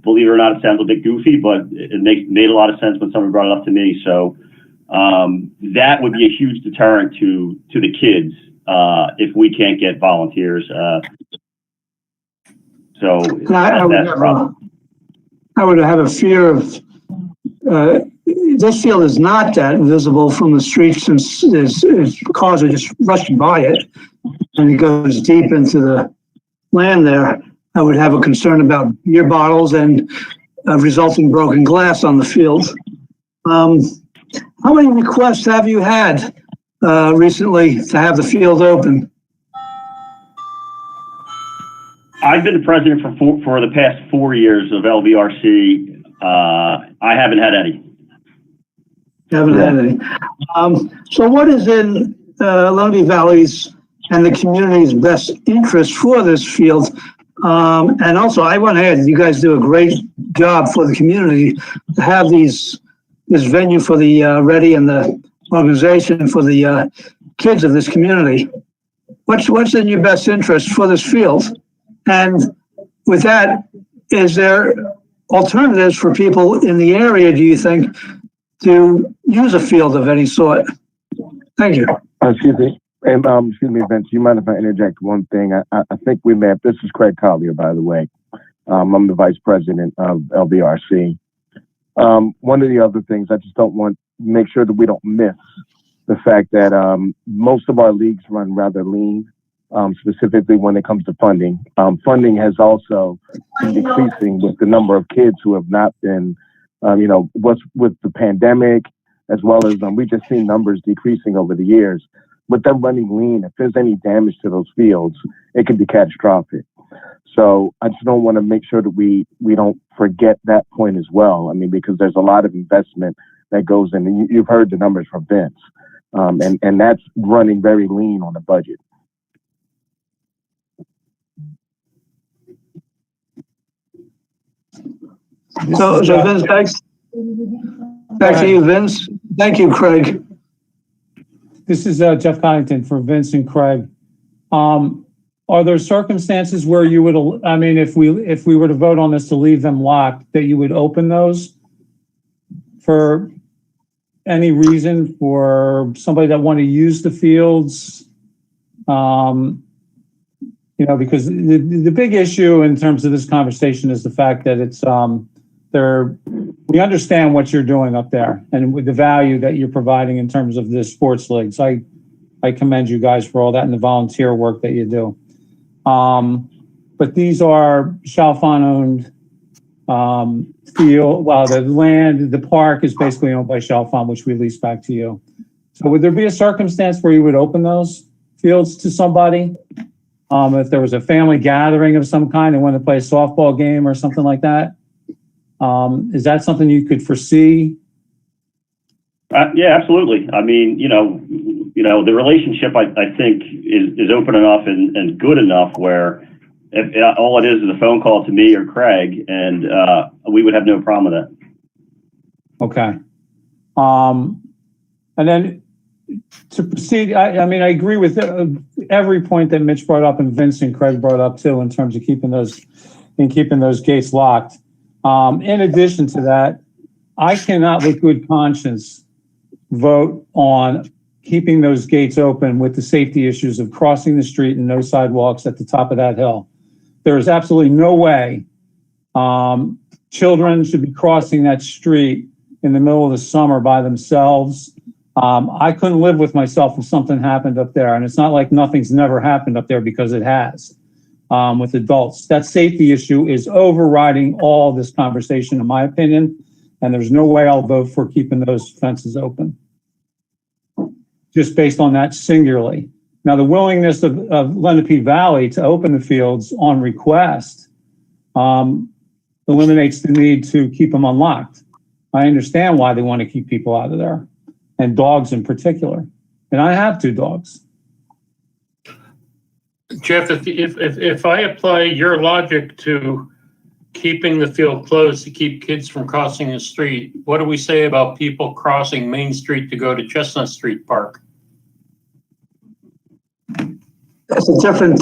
Believe it or not, it sounds a bit goofy, but it made a lot of sense when someone brought it up to me. So that would be a huge deterrent to the kids if we can't get volunteers. I would have a fear of this field is not that visible from the street since cars are just rushing by it, and it goes deep into the land there. I would have a concern about beer bottles and resulting broken glass on the field. How many requests have you had recently to have the field open? I've been the president for the past 4 years of LVRC. I haven't had any. Haven't had any. So what is in Lenape Valley's and the community's best interest for this field? And also, I want to add, you guys do a great job for the community to have this venue for the Ready and the organization for the kids of this community. What's in your best interest for this field? And with that, is there alternatives for people in the area, do you think, to use a field of any sort? Thank you. Excuse me. Excuse me, Vince, you mind if I interject one thing? I think we may have, this is Craig Collier, by the way. I'm the vice president of LVRC. One of the other things, I just don't want to make sure that we don't miss the fact that most of our leagues run rather lean, specifically when it comes to funding. Funding has also been decreasing with the number of kids who have not been, what's with the pandemic, as well as we just seen numbers decreasing over the years. With them running lean, if there's any damage to those fields, it can be catastrophic. So I just don't want to make sure that we don't forget that point as well. I mean, because there's a lot of investment that goes in, and you've heard the numbers from Vince, and that's running very lean on the budget. So Vince, thanks. Back to you, Vince. Thank you, Craig. This is Jeff Connington for Vince and Craig. Are there circumstances where you would, I mean, if we were to vote on this to leave them locked, that you would open those for any reason, for somebody that want to use the fields? Because the big issue in terms of this conversation is the fact that it's we understand what you're doing up there and with the value that you're providing in terms of the sports leagues. I commend you guys for all that and the volunteer work that you do. But these are Chalfont owned field. Well, the park is basically owned by Chalfont, which we lease back to you. So would there be a circumstance where you would open those fields to somebody? If there was a family gathering of some kind and wanted to play a softball game or something like that? Is that something you could foresee? Yeah, absolutely. I mean, the relationship I think is open enough and good enough where if all it is a phone call to me or Craig, and we would have no problem with that. Okay. And then to proceed, I mean, I agree with every point that Mitch brought up and Vince and Craig brought up too, in terms of keeping those gates locked. In addition to that, I cannot with good conscience vote on keeping those gates open with the safety issues of crossing the street and no sidewalks at the top of that hill. There is absolutely no way children should be crossing that street in the middle of the summer by themselves. I couldn't live with myself if something happened up there. And it's not like nothing's never happened up there, because it has with adults. That safety issue is overriding all this conversation, in my opinion. And there's no way I'll vote for keeping those fences open, just based on that singularly. Now, the willingness of Lenape Valley to open the fields on request eliminates the need to keep them unlocked. I understand why they want to keep people out of there, and dogs in particular. And I have 2 dogs. Jeff, if I apply your logic to keeping the field closed to keep kids from crossing the street. What do we say about people crossing Main Street to go to Chestnut Street Park? That's a different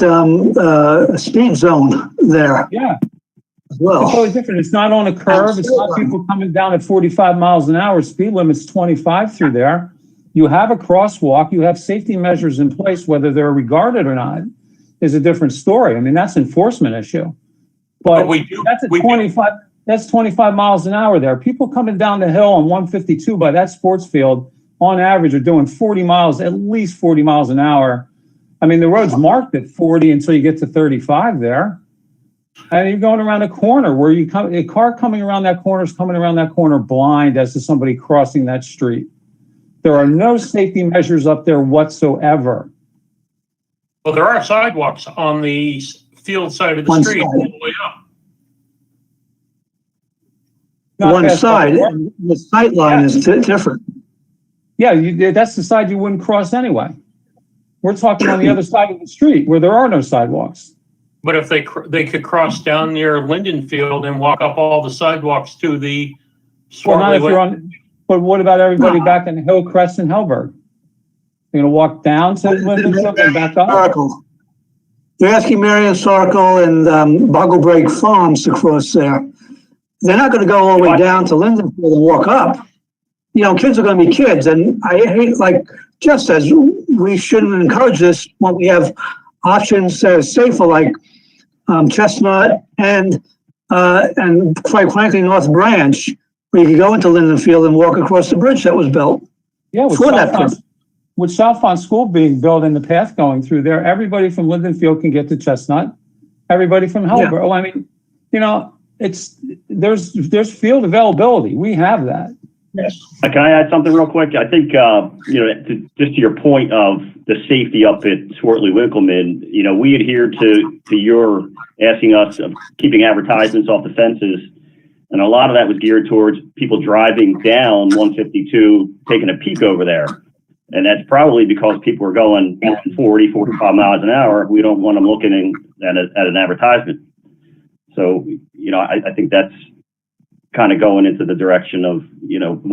speed zone there Yeah, as it's well. totally different. It's not on a curve. It's not people coming down at 45 miles an hour. Speed limit's 25 through there. You have a crosswalk. You have safety measures in place, whether they're regarded or not is a different story. I mean, that's an enforcement issue. But that's at 25, that's 25 miles an hour there. People coming down the hill on 152 by that sports field on average are doing 40 miles, at least 40 miles an hour. I mean, the road's marked at 40 until you get to 35 there. And you're going around a corner where a car coming around that corner is coming around that corner blind as to somebody crossing that street. There are no safety measures up there whatsoever. Well, there are sidewalks on the field side of the One street side. all the way up. Not One past side, public works. the sight line is different. Yeah, that's the side you wouldn't cross anyway. We're talking on the other side of the street where there are no sidewalks. But if they could cross down near Linden Field and walk up all the sidewalks to the Well, not if Swartley you're on, but what about everybody back in Hillcrest and Hellberg? You're gonna walk down to Lindenfield and back up? Circle. You're asking Marion Circle and Boggle Break Farms to cross there. They're not gonna go all the way down to Lindenfield and walk up. You know, kids are gonna be kids, and I hate, like, just as we shouldn't encourage this when we have options that are safer, like Chestnut and quite frankly, North Branch, where you could go into Lindenfield and walk across the bridge that was built. Yeah, with Chalfont School being built and the path going through there, everybody from Lindenfield can get to Chestnut. Everybody from Hellborough. Yeah. I mean, you know, there's field availability. We have that. Yes. Can I add something real quick? I think, just to your point of the safety up at Swartley Winkleman, we adhere to your asking us of keeping advertisements off the fences. And a lot of that was geared towards people driving down 152, taking a peek over there. And that's probably because people are going 40, 45 miles an hour. We don't want them looking at an advertisement. So, I think that's kind of going into the direction of,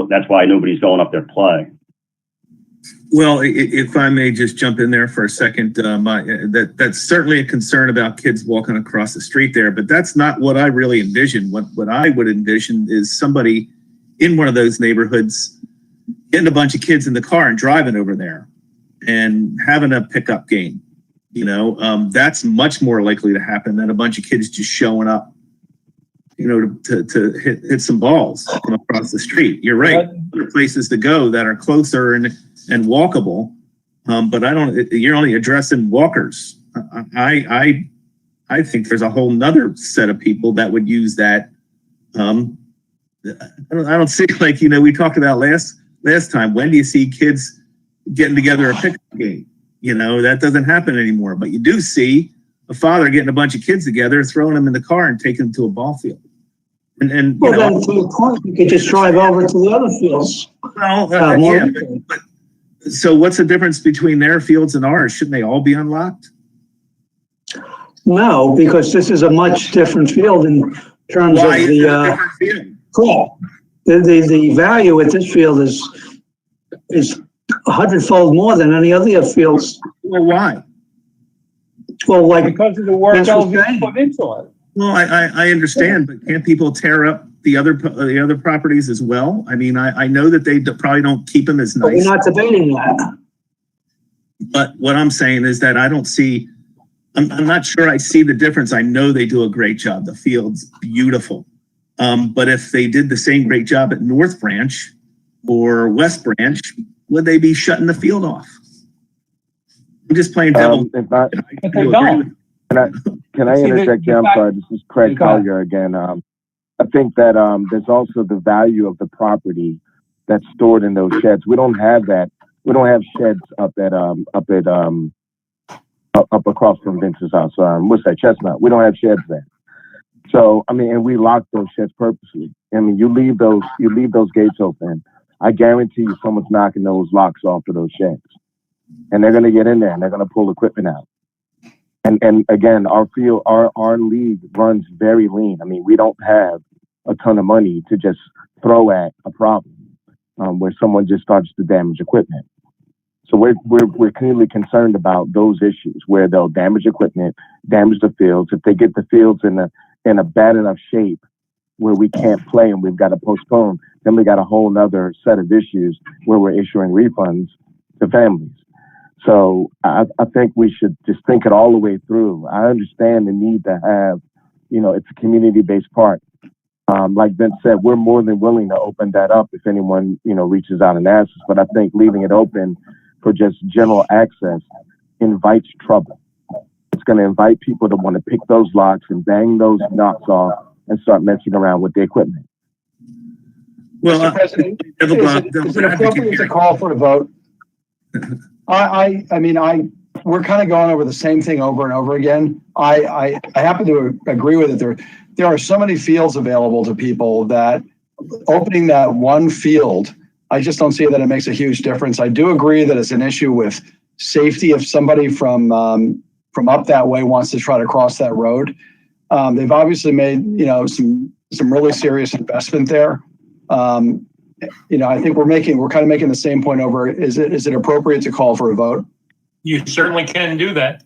that's why nobody's going up there to play. Well, if I may just jump in there for a second, that's certainly a concern about kids walking across the street there, but that's not what I really envision. What I would envision is somebody in one of those neighborhoods getting a bunch of kids in the car and driving over there and having a pickup game. That's much more likely to happen than a bunch of kids just showing up, to hit some balls from across the street. You're right. There are places to go that are closer and walkable. But you're only addressing walkers. I think there's a whole nother set of people that would use that. I don't see, like, we talked about last time, when do you see kids getting together a pickup game? That doesn't happen anymore, but you do see a father getting a bunch of kids together, throwing them in the car and taking them to a ball field. And then to your point, you could just drive over to the other fields. Well, but so what's the difference between their fields and ours? Shouldn't they all be unlocked? No, because this is a much different field in terms of the the value at this field is 100-fold more than any other fields. Well, why? Well, like, because of the work LV put into it. Well, I understand, but can't people tear up the other properties as well? I mean, I know that they probably don't keep them as nice. We're not debating that. But what I'm saying is that I don't see. I'm not sure I see the difference. I know they do a great job. The field's beautiful. But if they did the same great job at North Branch or West Branch, would they be shutting the field off? I'm just playing devil. Can I interject here? I'm sorry, this is Craig Collier again. I think that there's also the value of the property that's stored in those sheds. We don't have that. We don't have sheds up across from Vince's house. What's that, Chestnut? We don't have sheds there. So I mean, and we lock those sheds purposely. I mean, you leave those gates open. I guarantee you, someone's knocking those locks off of those sheds, and they're going to get in there and they're going to pull equipment out. And again, our field, our league runs very lean. I mean, we don't have a ton of money to just throw at a problem where someone just starts to damage equipment. So we're clearly concerned about those issues where they'll damage equipment, damage the fields. If they get the fields in a bad enough shape where we can't play and we've got to postpone, then we got a whole nother set of issues where we're issuing refunds to families. So I think we should just think it all the way through. I understand the need to have, it's a community-based park. Like Vince said, we're more than willing to open that up if anyone, reaches out and asks us. But I think leaving it open for just general access invites trouble. It's going to invite people to want to pick those locks and bang those knocks off and start messing around with the equipment. Well, Mr. President, is it appropriate to call for a vote? We're kind of going over the same thing over and over again. I happen to agree with it. There are so many fields available to people that opening that one field, I just don't see that it makes a huge difference. I do agree that it's an issue with safety if somebody from up that way wants to try to cross that road. They've obviously made, some really serious investment there. I think we're kind of making the same point over. Is it appropriate to call for a vote? You certainly can do that.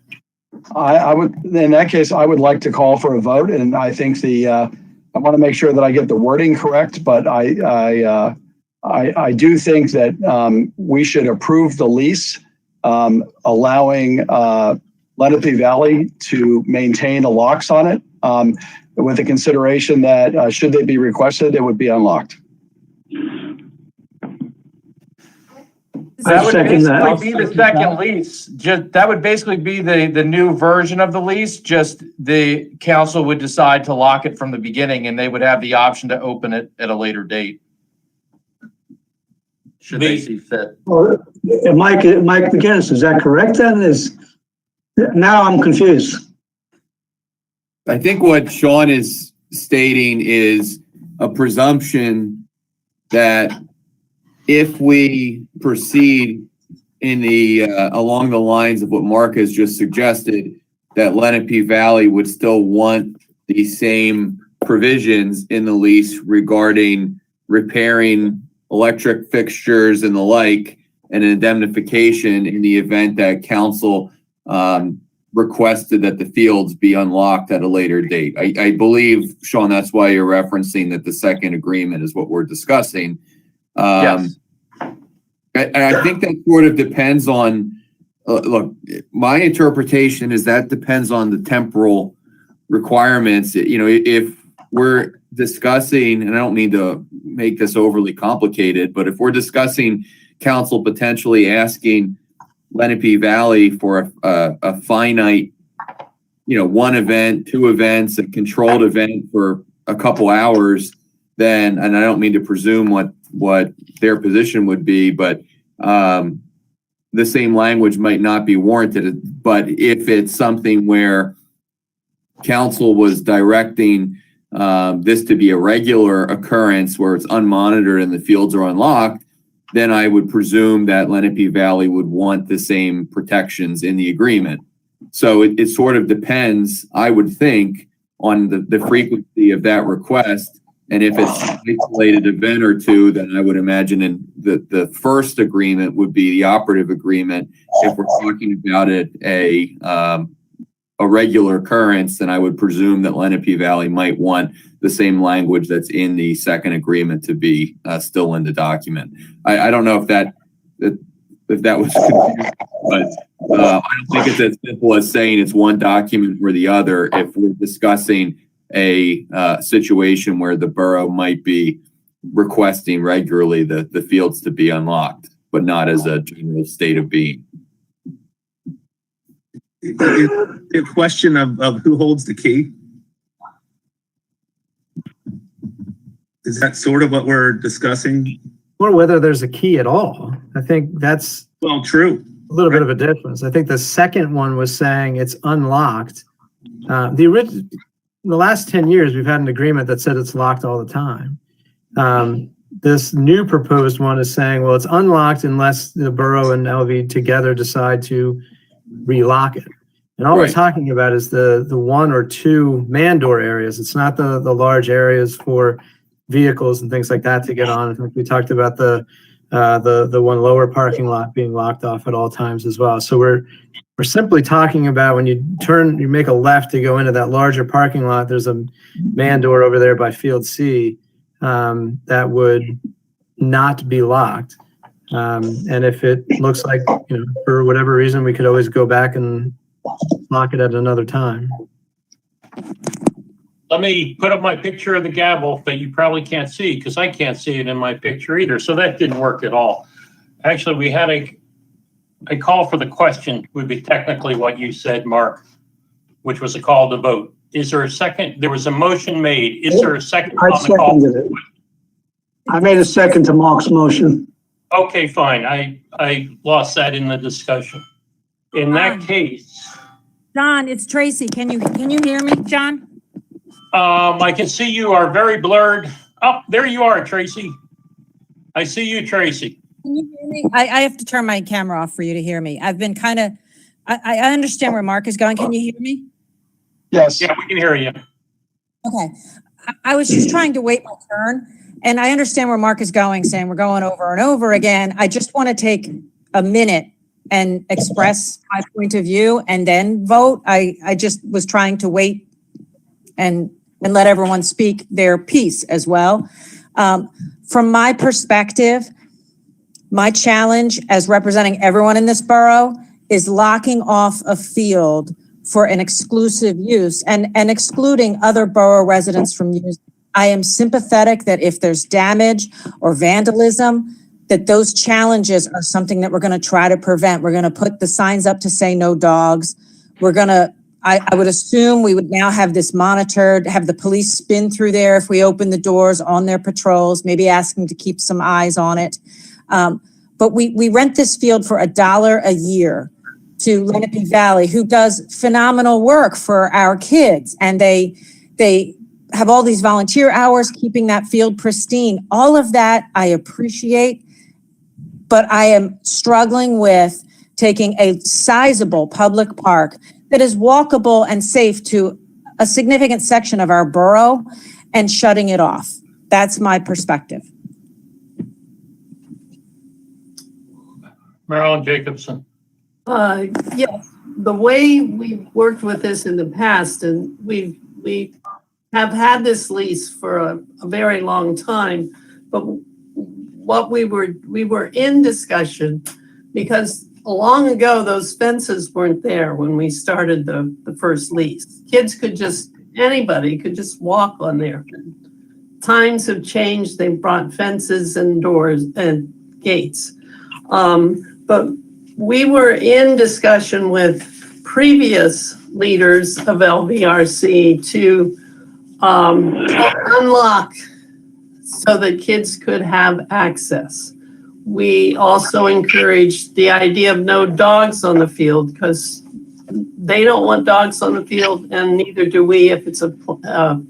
I would, in that case, I would like to call for a vote, and I think I want to make sure that I get the wording correct, but I do think that we should approve the lease, allowing Lenape Valley to maintain the locks on it, with the consideration that should they be requested, it would be unlocked. That would basically be the second lease. That would basically be the new version of the lease. Just the council would decide to lock it from the beginning, and they would have the option to open it at a later date, should they see fit. Well, Mike McGinnis, is that correct then? Now I'm confused. I think what Sean is stating is a presumption that if we proceed in along the lines of what Mark has just suggested, that Lenape Valley would still want the same provisions in the lease regarding repairing electric fixtures and the like, and an indemnification in the event that council requested that the fields be unlocked at a later date. I believe, Sean, that's why you're referencing that the second agreement is what we're discussing. Yes. And I think that sort of depends on, look, my interpretation is that depends on the temporal requirements. If we're discussing, and I don't mean to make this overly complicated, but if we're discussing council potentially asking Lenape Valley for a finite, one event, two events, a controlled event for a couple hours, then, and I don't mean to presume what their position would be, but the same language might not be warranted. But if it's something where council was directing this to be a regular occurrence where it's unmonitored and the fields are unlocked, then I would presume that Lenape Valley would want the same protections in the agreement. So it sort of depends, I would think, on the frequency of that request. And if it's an isolated event or two, then I would imagine the first agreement would be the operative agreement. If we're talking about it a regular occurrence, then I would presume that Lenape Valley might want the same language that's in the second agreement to be still in the document. I don't know if that was confusing, but I don't think it's as simple as saying it's one document or the other if we're discussing a situation where the borough might be requesting regularly the fields to be unlocked, but not as a general state of being. The question of who holds the key. Is that sort of what we're discussing? Or whether there's a key at all. I think that's true. A little bit of a difference. I think the second one was saying it's unlocked. The last 10 years, we've had an agreement that said it's locked all the time. This new proposed one is saying, well, it's unlocked unless the borough and LV together decide to relock it. And all we're Right. talking about is the one or two man door areas. It's not the large areas for vehicles and things like that to get on. I think we talked about the one lower parking lot being locked off at all times as well. So we're simply talking about when you make a left to go into that larger parking lot, there's a man door over there by Field C that would not be locked. And if it looks like, for whatever reason, we could always go back and lock it at another time. Let me put up my picture of the gavel that you probably can't see because I can't see it in my picture either. So that didn't work at all. Actually, we had a call for the question would be technically what you said, Mark, which was a call to vote. Is there a second? There was a motion made. Is there a second I on the call? seconded it. I made a second to Mark's motion. Okay, fine. I lost that in the discussion. In that case, John, it's Tracy. Can you hear me, John? I can see you are very blurred. Oh, there you are, Tracy. I see you, Tracy. Can you hear me? I have to turn my camera off for you to hear me. I've been I understand where Mark is going. Can you hear me? Yes. Yeah, we can hear you. Okay. I was just trying to wait my turn, and I understand where Mark is going, saying we're going over and over again. I just want to take a minute and express my point of view and then vote. I just was trying to wait and let everyone speak their piece as well. From my perspective, my challenge as representing everyone in this borough is locking off a field for an exclusive use and excluding other borough residents from use. I am sympathetic that if there's damage or vandalism, that those challenges are something that we're going to try to prevent. We're going to put the signs up to say no dogs. I would assume we would now have this monitored, have the police spin through there if we open the doors on their patrols, maybe ask them to keep some eyes on it. But we rent this field for $1 a year to Lenape Valley, who does phenomenal work for our kids. And they have all these volunteer hours keeping that field pristine. All of that I appreciate, but I am struggling with taking a sizable public park that is walkable and safe to a significant section of our borough and shutting it off. That's my perspective. Marilyn Jacobson. Yes, the way we've worked with this in the past, and we have had this lease for a very long time, but what we were in discussion because long ago those fences weren't there when we started the first lease. Anybody could just walk on there. Times have changed. They've brought fences and doors and gates. But we were in discussion with previous leaders of LVRC to unlock so that kids could have access. We also encouraged the idea of no dogs on the field because they don't want dogs on the field, and neither do we if it's a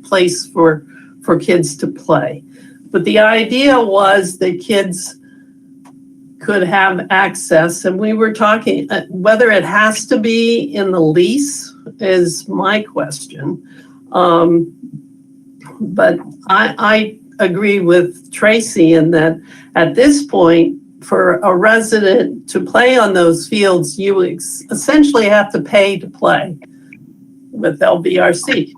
place for kids to play. But the idea was that kids could have access, and we were talking whether it has to be in the lease is my question. But I agree with Tracy in that at this point, for a resident to play on those fields, you essentially have to pay to play with LVRC.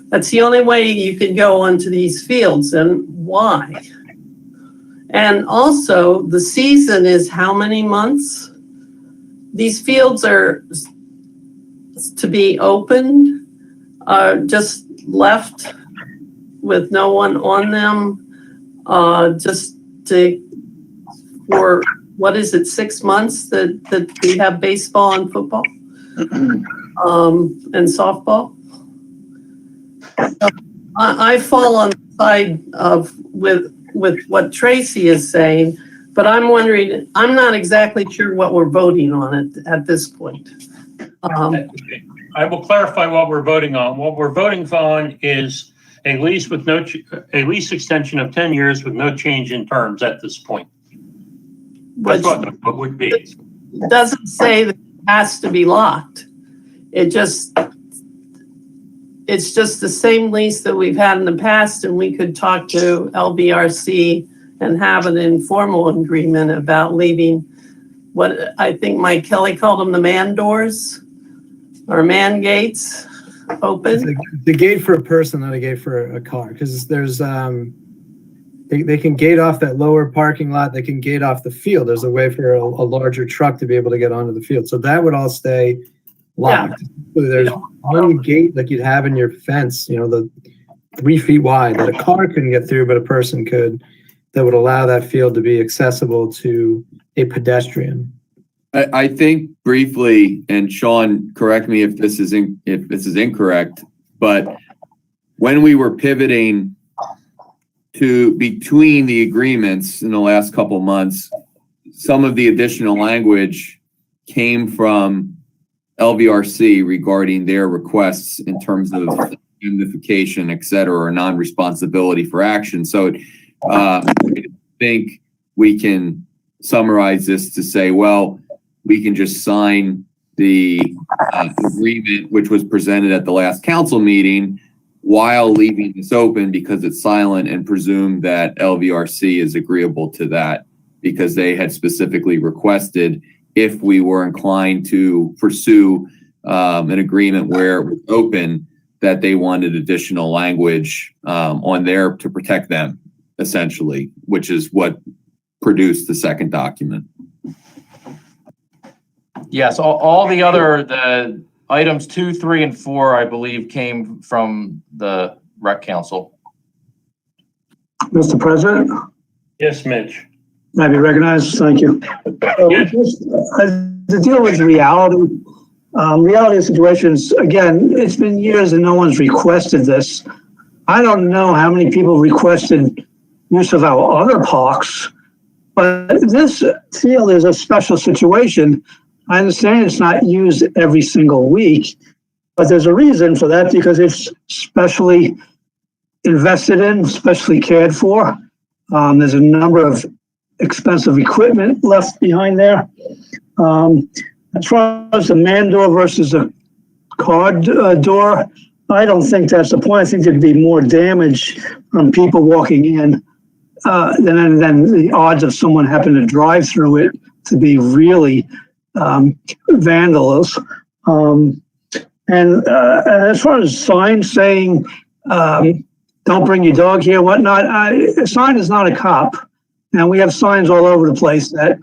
That's the only way you can go onto these fields, and why? And also, the season is how many months? These fields are to be opened, just left with no one on them, for, 6 months that we have baseball and football, and softball. I fall on the side of with what Tracy is saying, but I'm wondering, I'm not exactly sure what we're voting on at this point. I will clarify what we're voting on. What we're voting on is a lease with a lease extension of 10 years with no change in terms at this point. That's what would be. It doesn't say that it has to be locked. it's just the same lease that we've had in the past, and we could talk to LBRC and have an informal agreement about leaving what I think Mike Kelly called them the man doors or man gates open. The gate for a person, not a gate for a car, because there's they can gate off that lower parking lot. They can gate off the field. There's a way for a larger truck to be able to get onto the field. So that would all stay locked. Yeah. There's one gate like you'd have in your fence, the 3 feet wide that a car couldn't get through, but a person could, that would allow that field to be accessible to a pedestrian. I think briefly, and Sean, correct me if this is incorrect, but when we were pivoting to between the agreements in the last couple months, some of the additional language came from LVRC regarding their requests in terms of indemnification, et cetera, or non-responsibility for action. So I think we can summarize this to say, well, we can just sign the agreement, which was presented at the last council meeting, while leaving this open because it's silent, and presume that LVRC is agreeable to that because they had specifically requested, if we were inclined to pursue an agreement where it was open, that they wanted additional language on there to protect them, essentially, which is what produced the second document. Yes, all the items 2, 3, and 4, I believe, came from the Rec Council. Mr. President? Yes, Mitch. May I be recognized? Thank you. To deal with reality of the situations, again, it's been years and no one's requested this. I don't know how many people requested use of our other parks, but this field is a special situation. I understand it's not used every single week, but there's a reason for that because it's specially invested in, specially cared for. There's a number of expensive equipment left behind there. As far as the man door versus a car door, I don't think that's the point. I think there'd be more damage from people walking in than the odds of someone happening to drive through it to be really vandals. And as far as signs saying, don't bring your dog here, whatnot, a sign is not a cop. And we have signs all over the place that,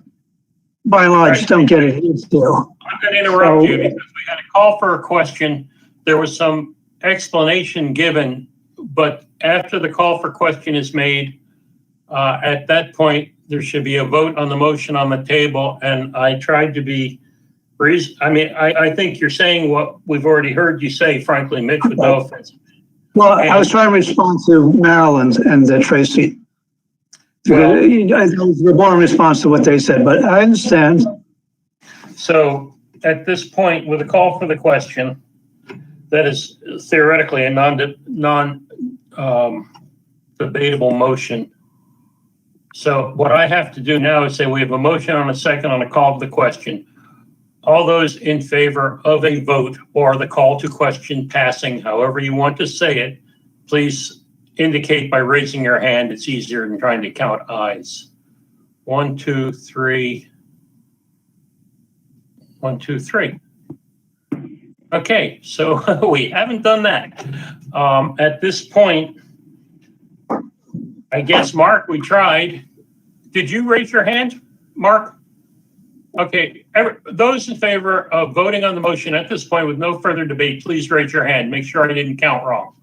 by and large, don't get adhered to. I'm going to interrupt you because we had a call for a question. There was some explanation given, but after the call for question is made, at that point, there should be a vote on the motion on the table. And I tried to be I think you're saying what we've already heard you say, frankly, Mitch, with no offense. Well, I was trying to respond to Maryland and Tracy. Well, we're more in response to what they said, but I understand. So at this point, with a call for the question, that is theoretically a non-debatable motion. So what I have to do now is say we have a motion on a second on a call to the question. All those in favor of a vote or the call to question passing, however you want to say it, please indicate by raising your hand. It's easier than trying to count ayes. 1, 2, 3. 1, 2, 3. Okay, so we haven't done that. At this point, I guess, Mark, we tried. Did you raise your hand, Mark? Okay, those in favor of voting on the motion at this point with no further debate, please raise your hand. Make sure I didn't count wrong.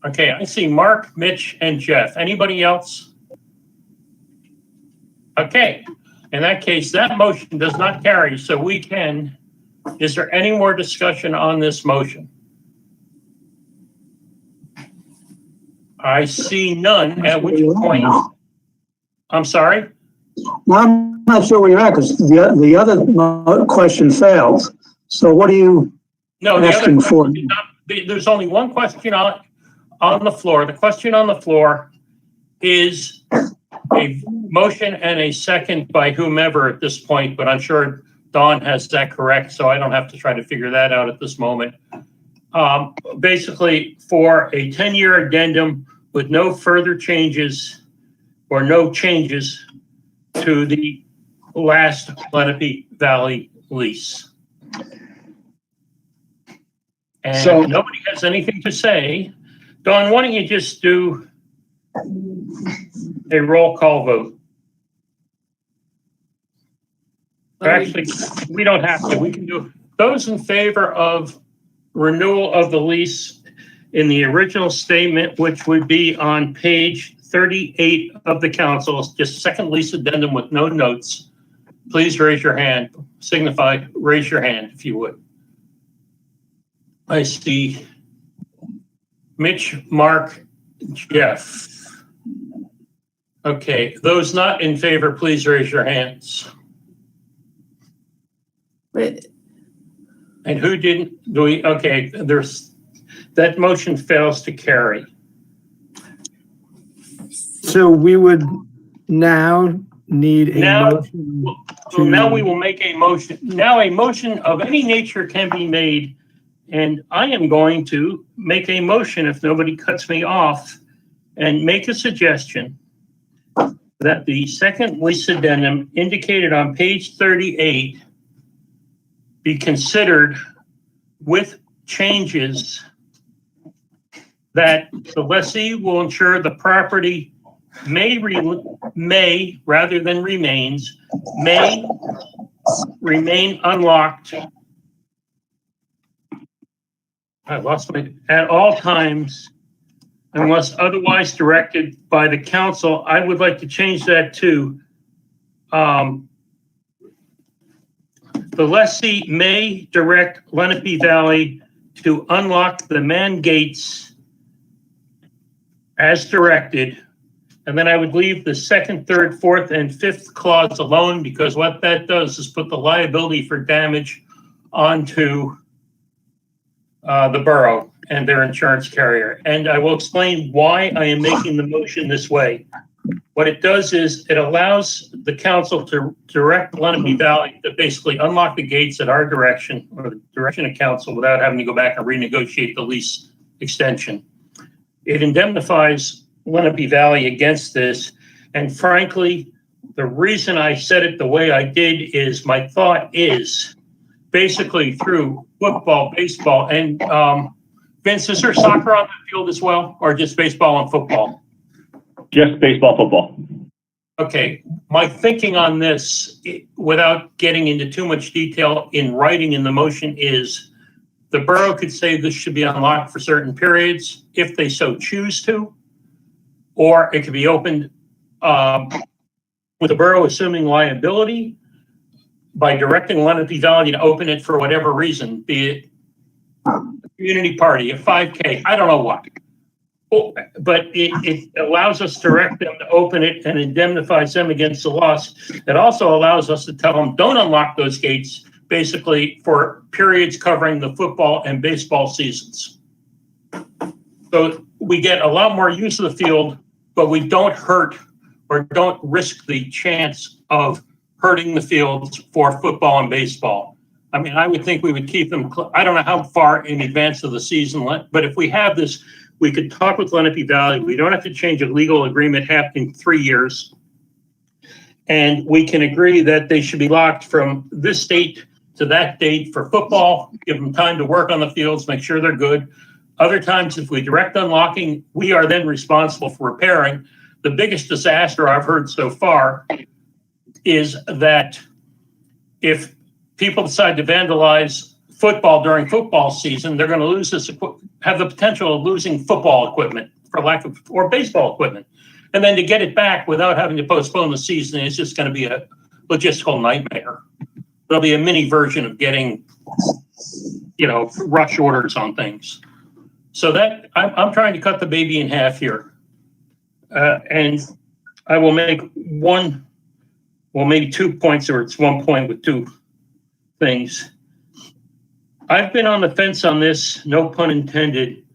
Okay, I see Mark, Mitch, and Jeff. Anybody else? Okay, in that case, that motion does not carry, so we can. Is there any more discussion on this motion? I see none, at which point, I'm sorry? Well, I'm not sure where you're at because the other question failed. So what are you asking for? There's only one question on the floor. The question on the floor is a motion and a second by whomever at this point, but I'm sure Dawn has that correct, so I don't have to try to figure that out at this moment. Basically, for a 10-year addendum with no further changes or no changes to the last Lenape Valley lease. And So- if nobody has anything to say, Dawn, why don't you just do a roll call vote? Actually, we don't have to. We can do those in favor of renewal of the lease in the original statement, which would be on page 38 of the council, just second lease addendum with no notes. Please raise your hand. Signify, raise your hand if you would. I see Mitch, Mark, Jeff. Okay, those not in favor, please raise your hands. Wait, And who didn't? Do we? Okay, that motion fails to carry. So we would now need a Now, motion. so now we will make a motion. Now a motion of any nature can be made, and I am going to make a motion if nobody cuts me off and make a suggestion that the second lease addendum indicated on page 38 be considered with changes that the lessee will ensure the property may rather than remains, may remain unlocked. I lost my, at all times, unless otherwise directed by the council. I would like to change that to, the lessee may direct Lenape Valley to unlock the man gates as directed. And then I would leave the second, third, fourth, and fifth clause alone, because what that does is put the liability for damage onto the borough and their insurance carrier. And I will explain why I am making the motion this way. What it does is it allows the council to direct Lenape Valley to basically unlock the gates at our direction or the direction of council without having to go back and renegotiate the lease extension. It indemnifies Lenape Valley against this. And frankly, the reason I said it the way I did is my thought is basically through football, baseball, and Vince, is there soccer on the field as well, or just baseball and football? Just baseball, football. Okay, my thinking on this, without getting into too much detail in writing in the motion, is the borough could say this should be unlocked for certain periods if they so choose to, or it could be opened with the borough assuming liability by directing Lenape Valley to open it for whatever reason, be it a community party, a 5K, I don't know what. But it allows us to direct them to open it and indemnifies them against the loss. It also allows us to tell them, don't unlock those gates, basically for periods covering the football and baseball seasons. So we get a lot more use of the field, but we don't hurt or don't risk the chance of hurting the fields for football and baseball. I mean, I would think we would keep them, I don't know how far in advance of the season, but if we have this, we could talk with Lenape Valley. We don't have to change a legal agreement happening 3 years. And we can agree that they should be locked from this date to that date for football, give them time to work on the fields, make sure they're good. Other times, if we direct unlocking, we are then responsible for repairing. The biggest disaster I've heard so far is that if people decide to vandalize football during football season, they're going to lose this, have the potential of losing football equipment for lack of, or baseball equipment. And then to get it back without having to postpone the season is just going to be a logistical nightmare. There'll be a mini version of getting, rush orders on things. So that I'm trying to cut the baby in half here. And I will make maybe 2 points, or it's 1 point with two things. I've been on the fence on this, no pun intended,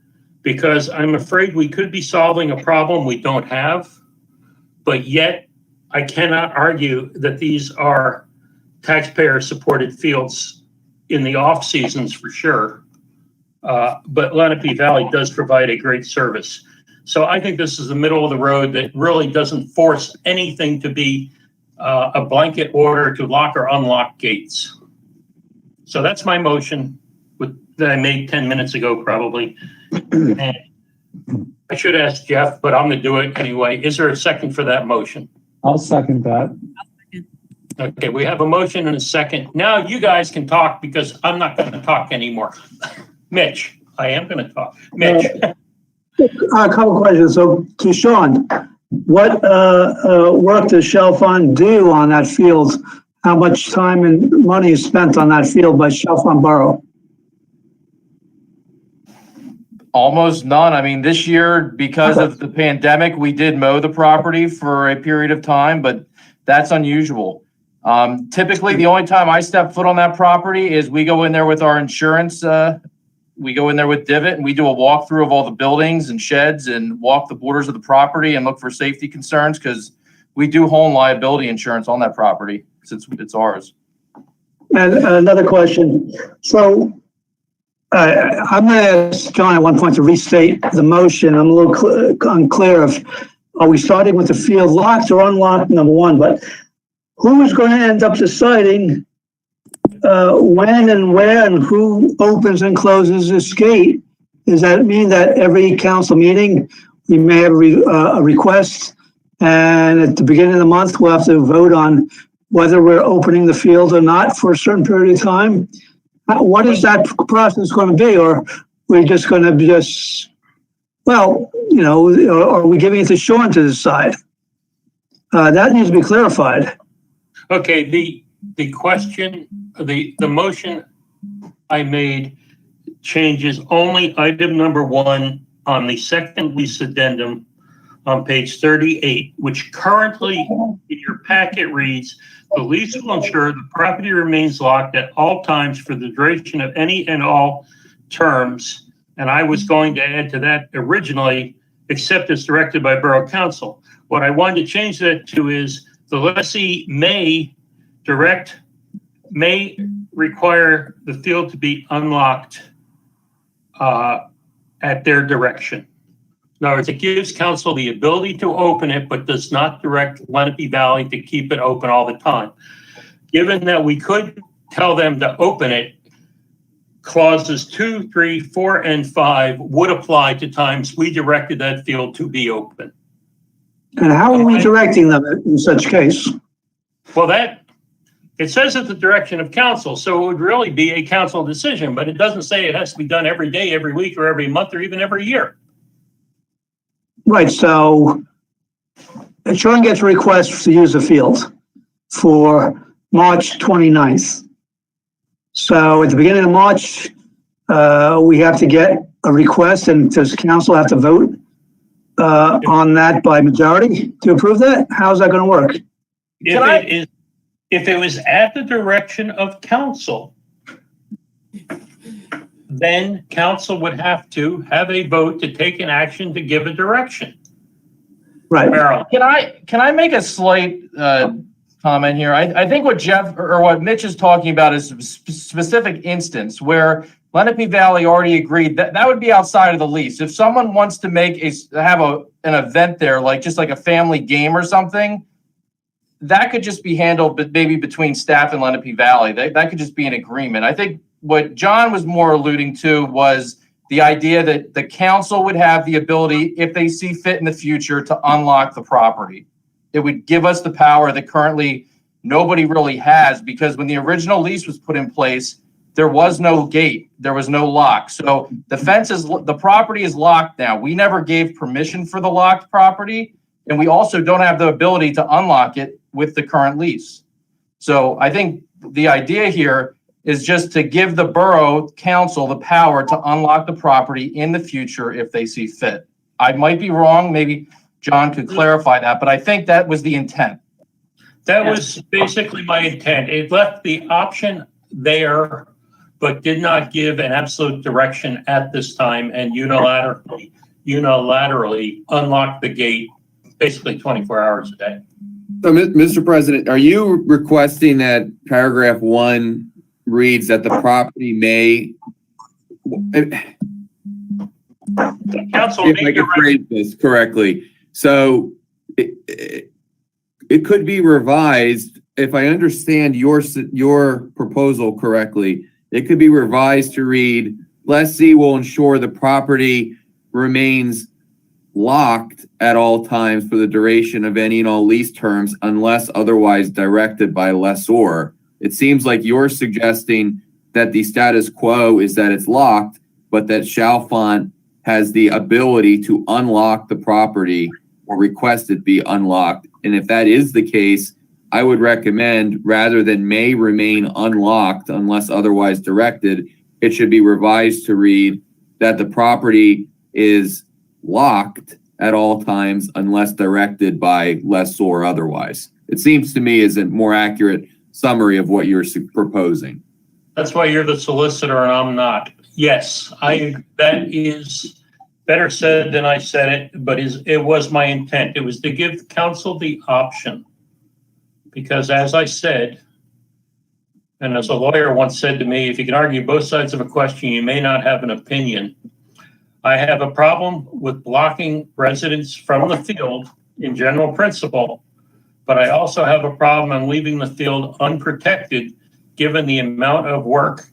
because I'm afraid we could be solving a problem we don't have, but yet I cannot argue that these are taxpayer-supported fields in the off seasons for sure. But Lenape Valley does provide a great service. So I think this is the middle of the road that really doesn't force anything to be a blanket order to lock or unlock gates. So that's my motion that I made 10 minutes ago, probably. And I should ask Jeff, but I'm going to do it anyway. Is there a second for that motion? I'll second that. Okay, we have a motion and a second. Now you guys can talk because I'm not going to talk anymore. Mitch, I am going to talk. Mitch. A couple questions. So to Sean, what work does Chalfont do on that field? How much time and money is spent on that field by Chalfont Borough? Almost none. I mean, this year, because of the pandemic, we did mow the property for a period of time, but that's unusual. Typically, the only time I step foot on that property is we go in there with our insurance. We go in there with Divot and we do a walkthrough of all the buildings and sheds and walk the borders of the property and look for safety concerns because we do home liability insurance on that property since it's ours. And another question. So I'm going to ask John at one point to restate the motion. I'm a little unclear of, are we starting with the field locked or unlocked, number one, but who is going to end up deciding when and where and who opens and closes this gate? Does that mean that every council meeting, we may have a request and at the beginning of the month, we'll have to vote on whether we're opening the field or not for a certain period of time? What is that process going to be? Or we're just going to well, you know, or are we giving it to Sean to decide? That needs to be clarified. Okay, the question, the motion I made changes only item number 1 on the second lease addendum on page 38, which currently in your packet reads, the lease will ensure the property remains locked at all times for the duration of any and all terms. And I was going to add to that originally, except as directed by Borough Council. What I wanted to change that to is the lessee may require the field to be unlocked at their direction. In other words, it gives council the ability to open it, but does not direct Lenape Valley to keep it open all the time. Given that we could tell them to open it, clauses 2, 3, 4, and 5 would apply to times we directed that field to be open. And how are we directing them in such case? Well, it says at the direction of council, so it would really be a council decision, but it doesn't say it has to be done every day, every week, or every month, or even every year. Right, so Sean gets a request to use the field for March 29th. So at the beginning of March, we have to get a request, and does council have to vote on that by majority to approve that? How's that going to work? If it was at the direction of council, then council would have to have a vote to take an action to give a direction. Right. Marilyn. Can I make a slight comment here? I think what Jeff or what Mitch is talking about is a specific instance where Lenape Valley already agreed that that would be outside of the lease. If someone wants to have an event there, like just like a family game or something, that could just be handled, but maybe between staff and Lenape Valley. That could just be an agreement. I think what John was more alluding to was the idea that the council would have the ability, if they see fit in the future, to unlock the property. It would give us the power that currently nobody really has, because when the original lease was put in place, there was no gate, there was no lock. So the property is locked now. We never gave permission for the locked property, and we also don't have the ability to unlock it with the current lease. So I think the idea here is just to give the borough council the power to unlock the property in the future if they see fit. I might be wrong. Maybe John could clarify that, but I think that was the intent. That was basically my intent. It left the option there, but did not give an absolute direction at this time and unilaterally unlock the gate basically 24 hours a day. So, Mr. President, are you requesting that paragraph 1 reads that the property may, Council, if I could phrase this correctly, so it could be revised, if I understand your proposal correctly, it could be revised to read, lessee will ensure the property remains locked at all times for the duration of any and all lease terms unless otherwise directed by lessor. It seems like you're suggesting that the status quo is that it's locked, but that Chalfont has the ability to unlock the property or request it be unlocked. And if that is the case, I would recommend, rather than may remain unlocked unless otherwise directed, it should be revised to read that the property is locked at all times unless directed by lessor or otherwise. It seems to me is a more accurate summary of what you're proposing. That's why you're the solicitor and I'm not. Yes, that is better said than I said it, but it was my intent. It was to give council the option. Because as I said, and as a lawyer once said to me, if you can argue both sides of a question, you may not have an opinion. I have a problem with blocking residents from the field in general principle, but I also have a problem on leaving the field unprotected given the amount of work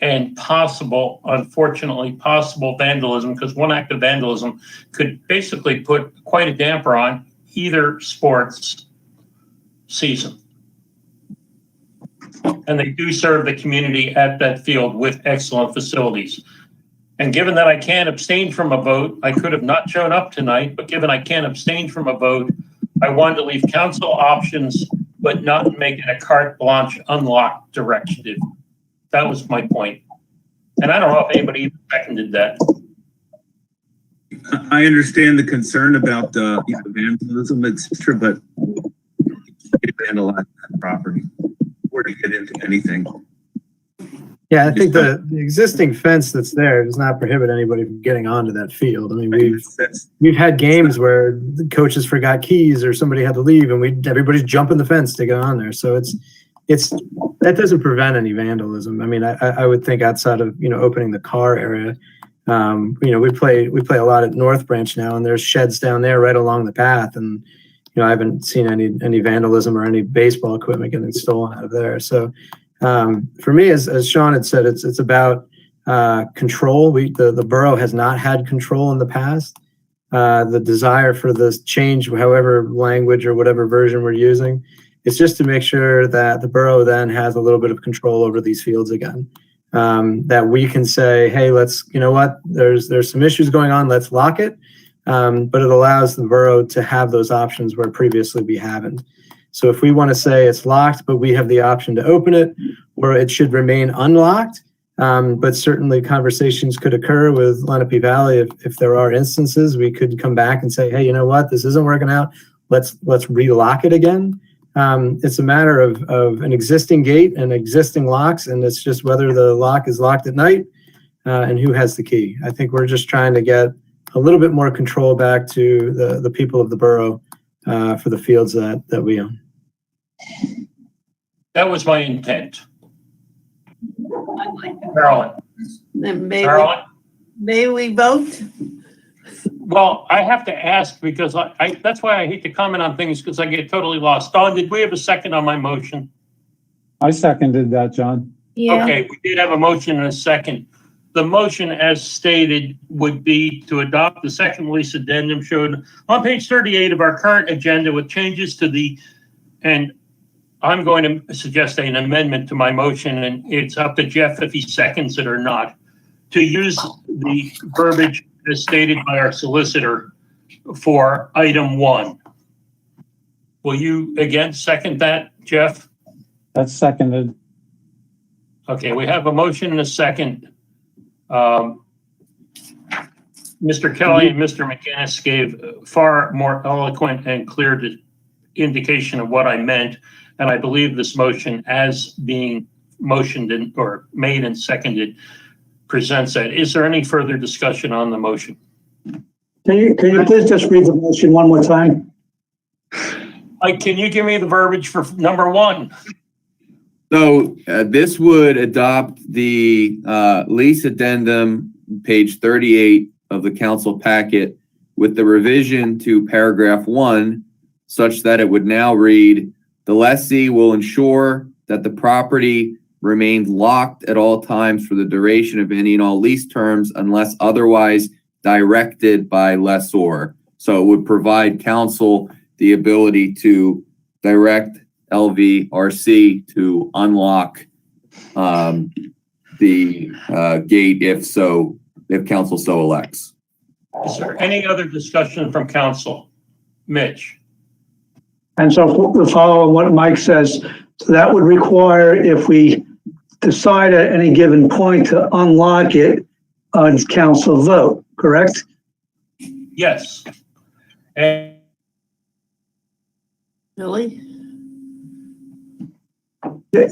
and unfortunately possible vandalism, because one act of vandalism could basically put quite a damper on either sports season. And they do serve the community at that field with excellent facilities. And given that I can't abstain from a vote, I could have not shown up tonight, but given I can't abstain from a vote, I wanted to leave council options, but not make it a carte blanche unlocked directive. That was my point. And I don't know if anybody even seconded that. I understand the concern about vandalism, etc., but you vandalize that property before you get into anything. Yeah, I think the existing fence that's there does not prohibit anybody from getting onto that field. I mean, we've had games where the coaches forgot keys or somebody had to leave, and everybody's jumping the fence to get on there. So it's that doesn't prevent any vandalism. I mean, I would think outside of opening the car area, we play a lot at North Branch now, and there's sheds down there right along the path, and I haven't seen any vandalism or any baseball equipment getting stolen out of there. So. For me, as Sean had said, it's about control. The borough has not had control in the past. The desire for this change, however language or whatever version we're using, it's just to make sure that the borough then has a little bit of control over these fields again. That we can say, hey, there's some issues going on, let's lock it. But it allows the borough to have those options where previously we haven't. So if we want to say it's locked, but we have the option to open it, or it should remain unlocked, but certainly conversations could occur with Lenape Valley. If there are instances, we could come back and say, hey, you know what, this isn't working out. Let's relock it again. It's a matter of an existing gate and existing locks, and it's just whether the lock is locked at night and who has the key. I think we're just trying to get a little bit more control back to the people of the borough for the fields that we own. That was my intent. Carolyn. Then Carolyn? may we vote? Well, I have to ask because that's why I hate to comment on things because I get totally lost. Dawn, did we have a second on my motion? I seconded that, John. Yeah. Okay, we did have a motion and a second. The motion as stated would be to adopt the second release addendum showed on page 38 of our current agenda with changes to and I'm going to suggest an amendment to my motion, and it's up to Jeff if he seconds it or not, to use the verbiage as stated by our solicitor for item 1. Will you again second that, Jeff? That's seconded. Okay, we have a motion and a second. Mr. Kelly and Mr. McGinnis gave far more eloquent and clear indication of what I meant, and I believe this motion, as being motioned or made and seconded, presents that. Is there any further discussion on the motion? Can you please just read the motion one more time? Mike, can you give me the verbiage for number 1? So this would adopt the lease addendum, page 38 of the council packet, with the revision to paragraph 1, such that it would now read, the lessee will ensure that the property remains locked at all times for the duration of any and all lease terms unless otherwise directed by lessor. So it would provide council the ability to direct LVRC to unlock the gate if council so elects. Is there any other discussion from council? Mitch? And so to follow what Mike says, so that would require, if we decide at any given point to unlock it, on council vote, correct? Yes. And Billy?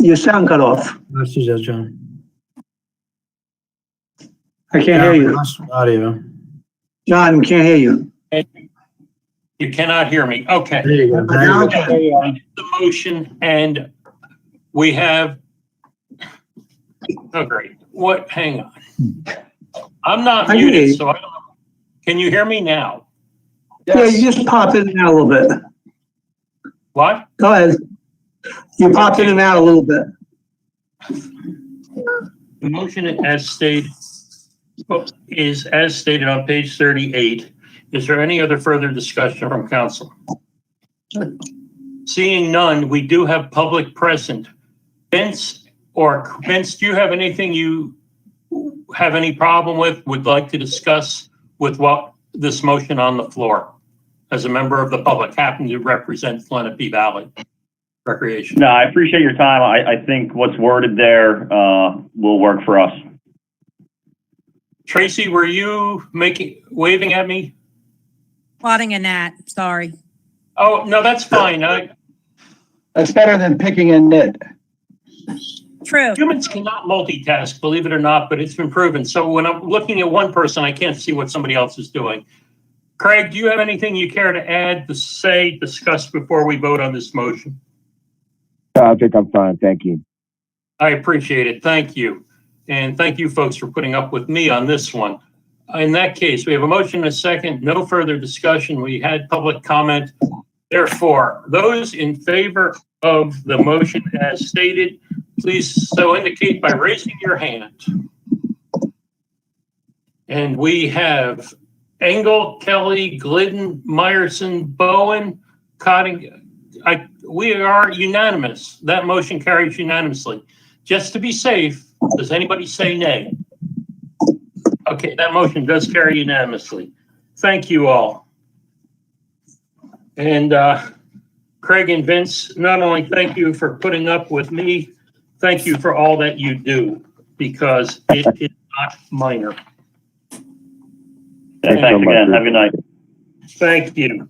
You sound cut off. That's you, John. I can't hear you. Audio. John, we can't hear you. you cannot hear me. Okay. There you go. Now I can. The motion, and we have, oh, great. What, hang on. I'm not I can hear you. muted, so I don't know. Can you hear me now? Yeah, you just popped in and out a little bit. What? Go ahead. You popped in and out a little bit. The motion as stated is as stated on page 38. Is there any other further discussion from council? Seeing none, we do have public present. Vince, do you have anything you have any problem with, would like to discuss with what this motion on the floor? As a member of the public, happen to represent Lenape Valley Recreation. No, I appreciate your time. I think what's worded there will work for us. Tracy, were you waving at me? Plotting a gnat, sorry. Oh, no, that's fine. That's better than picking a nit. True. Humans cannot multitask, believe it or not, but it's been proven. So when I'm looking at one person, I can't see what somebody else is doing. Craig, do you have anything you care to add, to say, discuss before we vote on this motion? I think I'm fine. Thank you. I appreciate it. Thank you. And thank you folks for putting up with me on this one. In that case, we have a motion and a second, no further discussion. We had public comment. Therefore, those in favor of the motion as stated, please so indicate by raising your hand. And we have Engel, Kelly, Glidden, Meyerson, Bowen, Cotting. We are unanimous. That motion carries unanimously. Just to be safe, does anybody say nay? Okay, that motion does carry unanimously. Thank you all. And Craig and Vince, not only thank you for putting up with me, thank you for all that you do, because it is not minor. Thanks again. Have a good night. Thank you.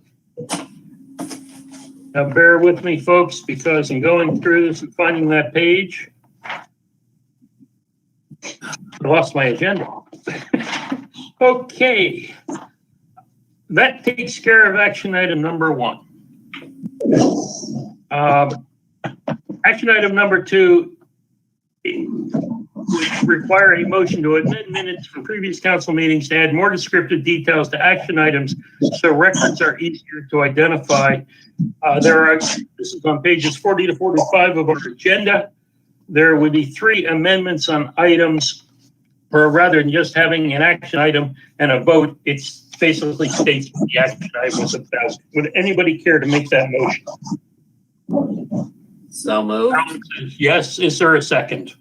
Now bear with me, folks, because I'm going through this and finding that page. I lost my agenda. Okay. That takes care of action item number 1. Action item number 2 would require a motion to amend minutes from previous council meetings to add more descriptive details to action items so records are easier to identify. This is on pages 40 to 45 of our agenda. There would be 3 amendments on items, or rather than just having an action item and a vote, it basically states what the action item was about. Would anybody care to make that motion? So moved. Yes. Is there a second?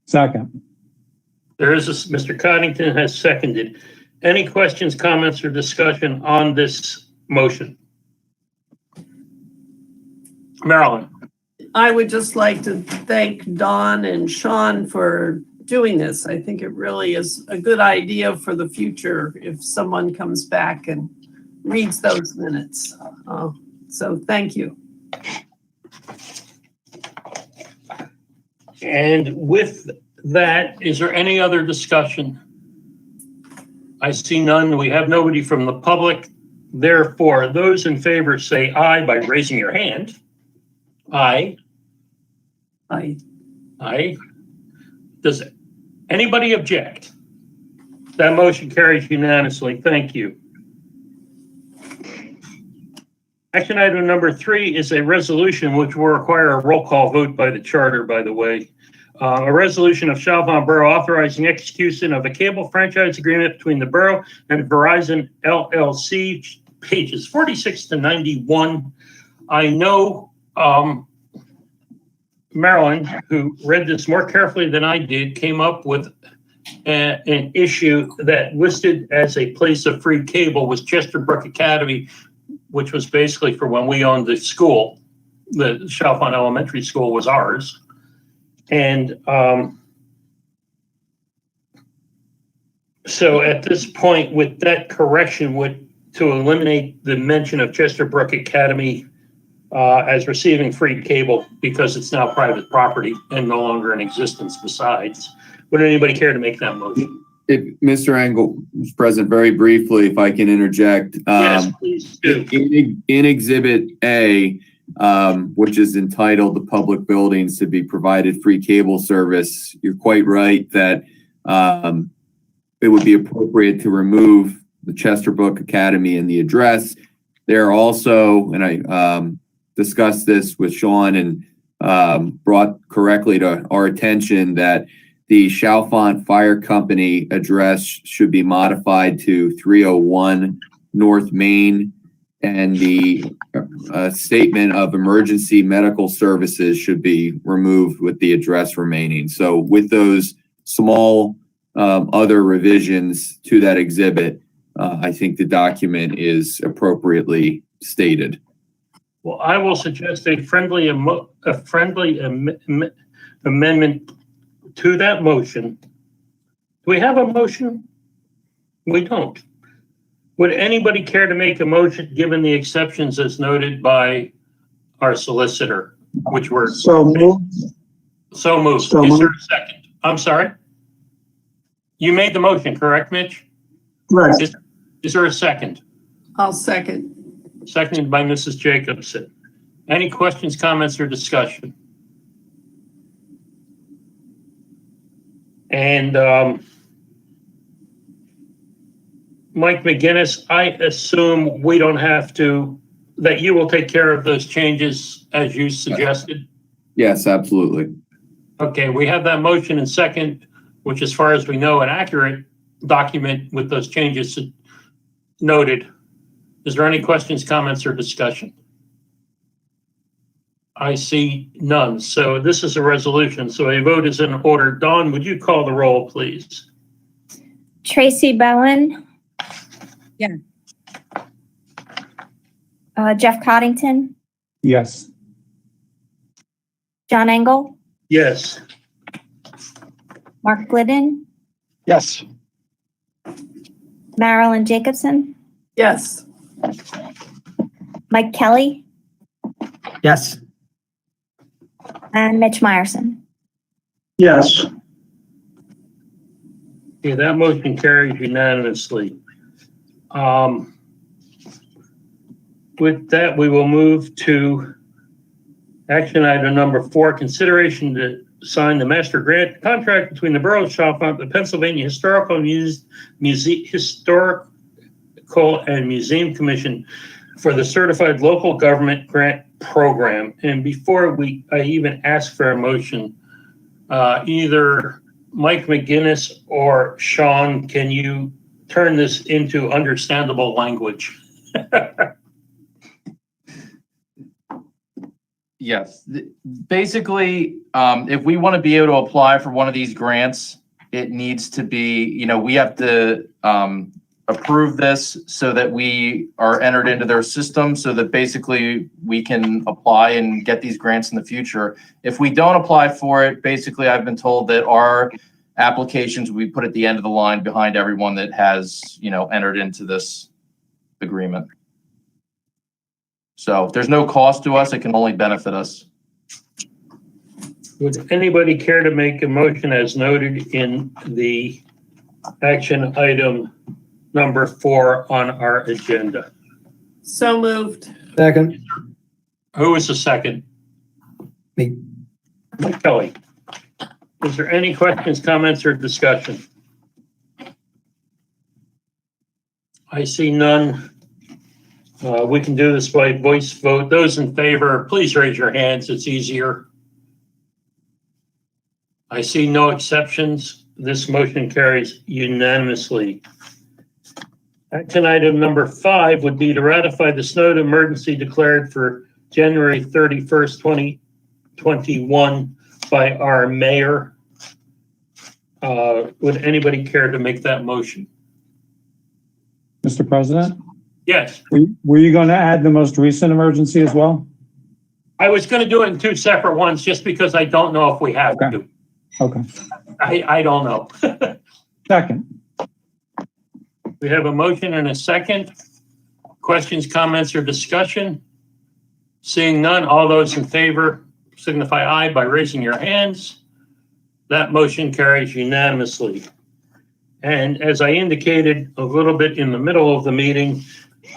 Second. There is Mr. Coddington has seconded. Any questions, comments, or discussion on this motion? Marilyn. I would just like to thank Dawn and Sean for doing this. I think it really is a good idea for the future if someone comes back and reads those minutes. So thank you. And with that, is there any other discussion? I see none. We have nobody from the public. Therefore, those in favor say aye by raising your hand. Aye. Aye. Aye. Does anybody object? That motion carries unanimously. Thank you. Action item number 3 is a resolution which will require a roll call vote by the charter, by the way. A resolution of Chalfont Borough authorizing execution of a cable franchise agreement between the borough and Verizon LLC, pages 46 to 91. I know Marilyn, who read this more carefully than I did, came up with an issue that listed as a place of free cable was Chesterbrook Academy, which was basically for when we owned the school. The Chalfont Elementary School was ours. And so at this point, with that correction, to eliminate the mention of Chesterbrook Academy as receiving free cable because it's now private property and no longer in existence besides. Would anybody care to make that motion? If Mr. Engel was present, very briefly, if I can interject. Yes, please do. In Exhibit A, which is entitled "The Public Buildings to be Provided Free Cable Service," you're quite right that it would be appropriate to remove the Chesterbrook Academy in the address. There are also, and I discussed this with Sean and brought correctly to our attention, that the Chalfont Fire Company address should be modified to 301 North Main, and the statement of emergency medical services should be removed with the address remaining. So with those small other revisions to that exhibit, I think the document is appropriately stated. Well, I will suggest a friendly amendment to that motion. Do we have a motion? We don't. Would anybody care to make a motion given the exceptions as noted by our solicitor, which were So moved. so moved? So Is there moved. a second? I'm sorry? You made the motion, correct, Mitch? Right. Is there a second? I'll second. Seconded by Mrs. Jacobson. Any questions, comments, or discussion? And Mike McGinnis, I assume we don't have to, that you will take care of those changes as you suggested? Yes, absolutely. Okay, we have that motion and second, which as far as we know, an accurate document with those changes noted. Is there any questions, comments, or discussion? I see none. So this is a resolution. So a vote is in order. Dawn, would you call the roll, please? Tracy Bowen. Yeah. Jeff Coddington, Yes. John Engel, Yes. Mark Glidden, Yes. Marilyn Jacobson, Yes. Mike Kelly, Yes. and Mitch Meyerson. Yes. Okay, that motion carries unanimously. With that, we will move to action item number 4, consideration to sign the master grant contract between the Borough of Chalfont, the Pennsylvania Historical and Museum Commission for the Certified Local Government Grant Program. And before I even ask for a motion, either Mike McGinnis or Sean, can you turn this into understandable language? Yes. Basically, if we want to be able to apply for one of these grants, it needs to be, we have to approve this so that we are entered into their system so that basically we can apply and get these grants in the future. If we don't apply for it, basically I've been told that our applications will be put at the end of the line behind everyone that has, entered into this agreement. So there's no cost to us. It can only benefit us. Would anybody care to make a motion as noted in the action item number 4 on our agenda? So moved. Second. Who is the second? Me. Kelly. Is there any questions, comments, or discussion? I see none. We can do this by voice vote. Those in favor, please raise your hands. It's easier. I see no exceptions. This motion carries unanimously. Action item number 5 would be to ratify the snow emergency declared for January 31st, 2021 by our mayor. Would anybody care to make that motion? Mr. President, Yes, were you going to add the most recent emergency as well? I was going to do it in 2 separate ones just because I don't know if we have to. Okay. I don't know. Second. We have a motion and a second. Questions, comments, or discussion? Seeing none, all those in favor signify aye by raising your hands. That motion carries unanimously. And as I indicated a little bit in the middle of the meeting,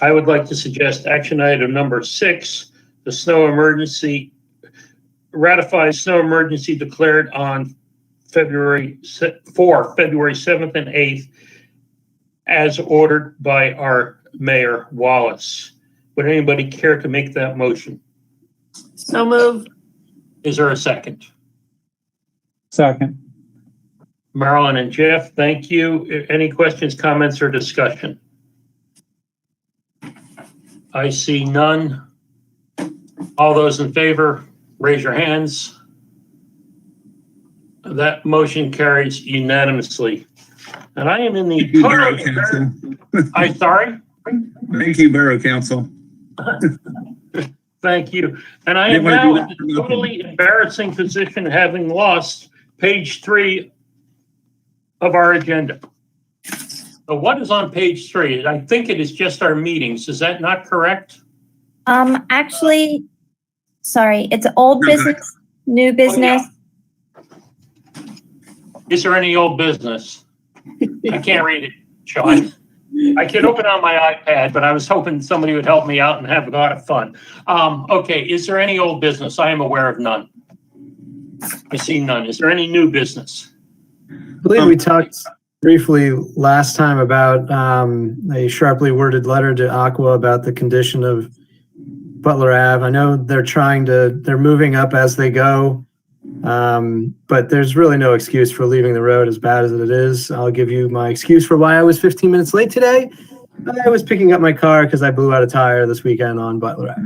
I would like to suggest action item number 6, the snow emergency, ratify snow emergency declared on February 7th and 8th, as ordered by our Mayor Wallace. Would anybody care to make that motion? So moved. Is there a second? Second. Marilyn and Jeff, thank you. Any questions, comments, or discussion? I see none. All those in favor, raise your hands. That motion carries unanimously. And I am in the Thank you, Borough Council. I'm sorry? Thank you, Borough Council. Thank you. And I am now in the totally embarrassing position of having lost page 3 of our agenda. So what is on page 3? I think it is just our meetings. Is that not correct? Actually, sorry, it's old business, new business. Is there any old business? I can't read it, Sean. I can open on my iPad, but I was hoping somebody would help me out and have a lot of fun. Okay, is there any old business? I am aware of none. I see none. Is there any new business? I believe we talked briefly last time about a sharply worded letter to Aqua about the condition of Butler Ave. I know they're moving up as they go, but there's really no excuse for leaving the road as bad as it is. I'll give you my excuse for why I was 15 minutes late today. I was picking up my car because I blew out a tire this weekend on Butler Ave.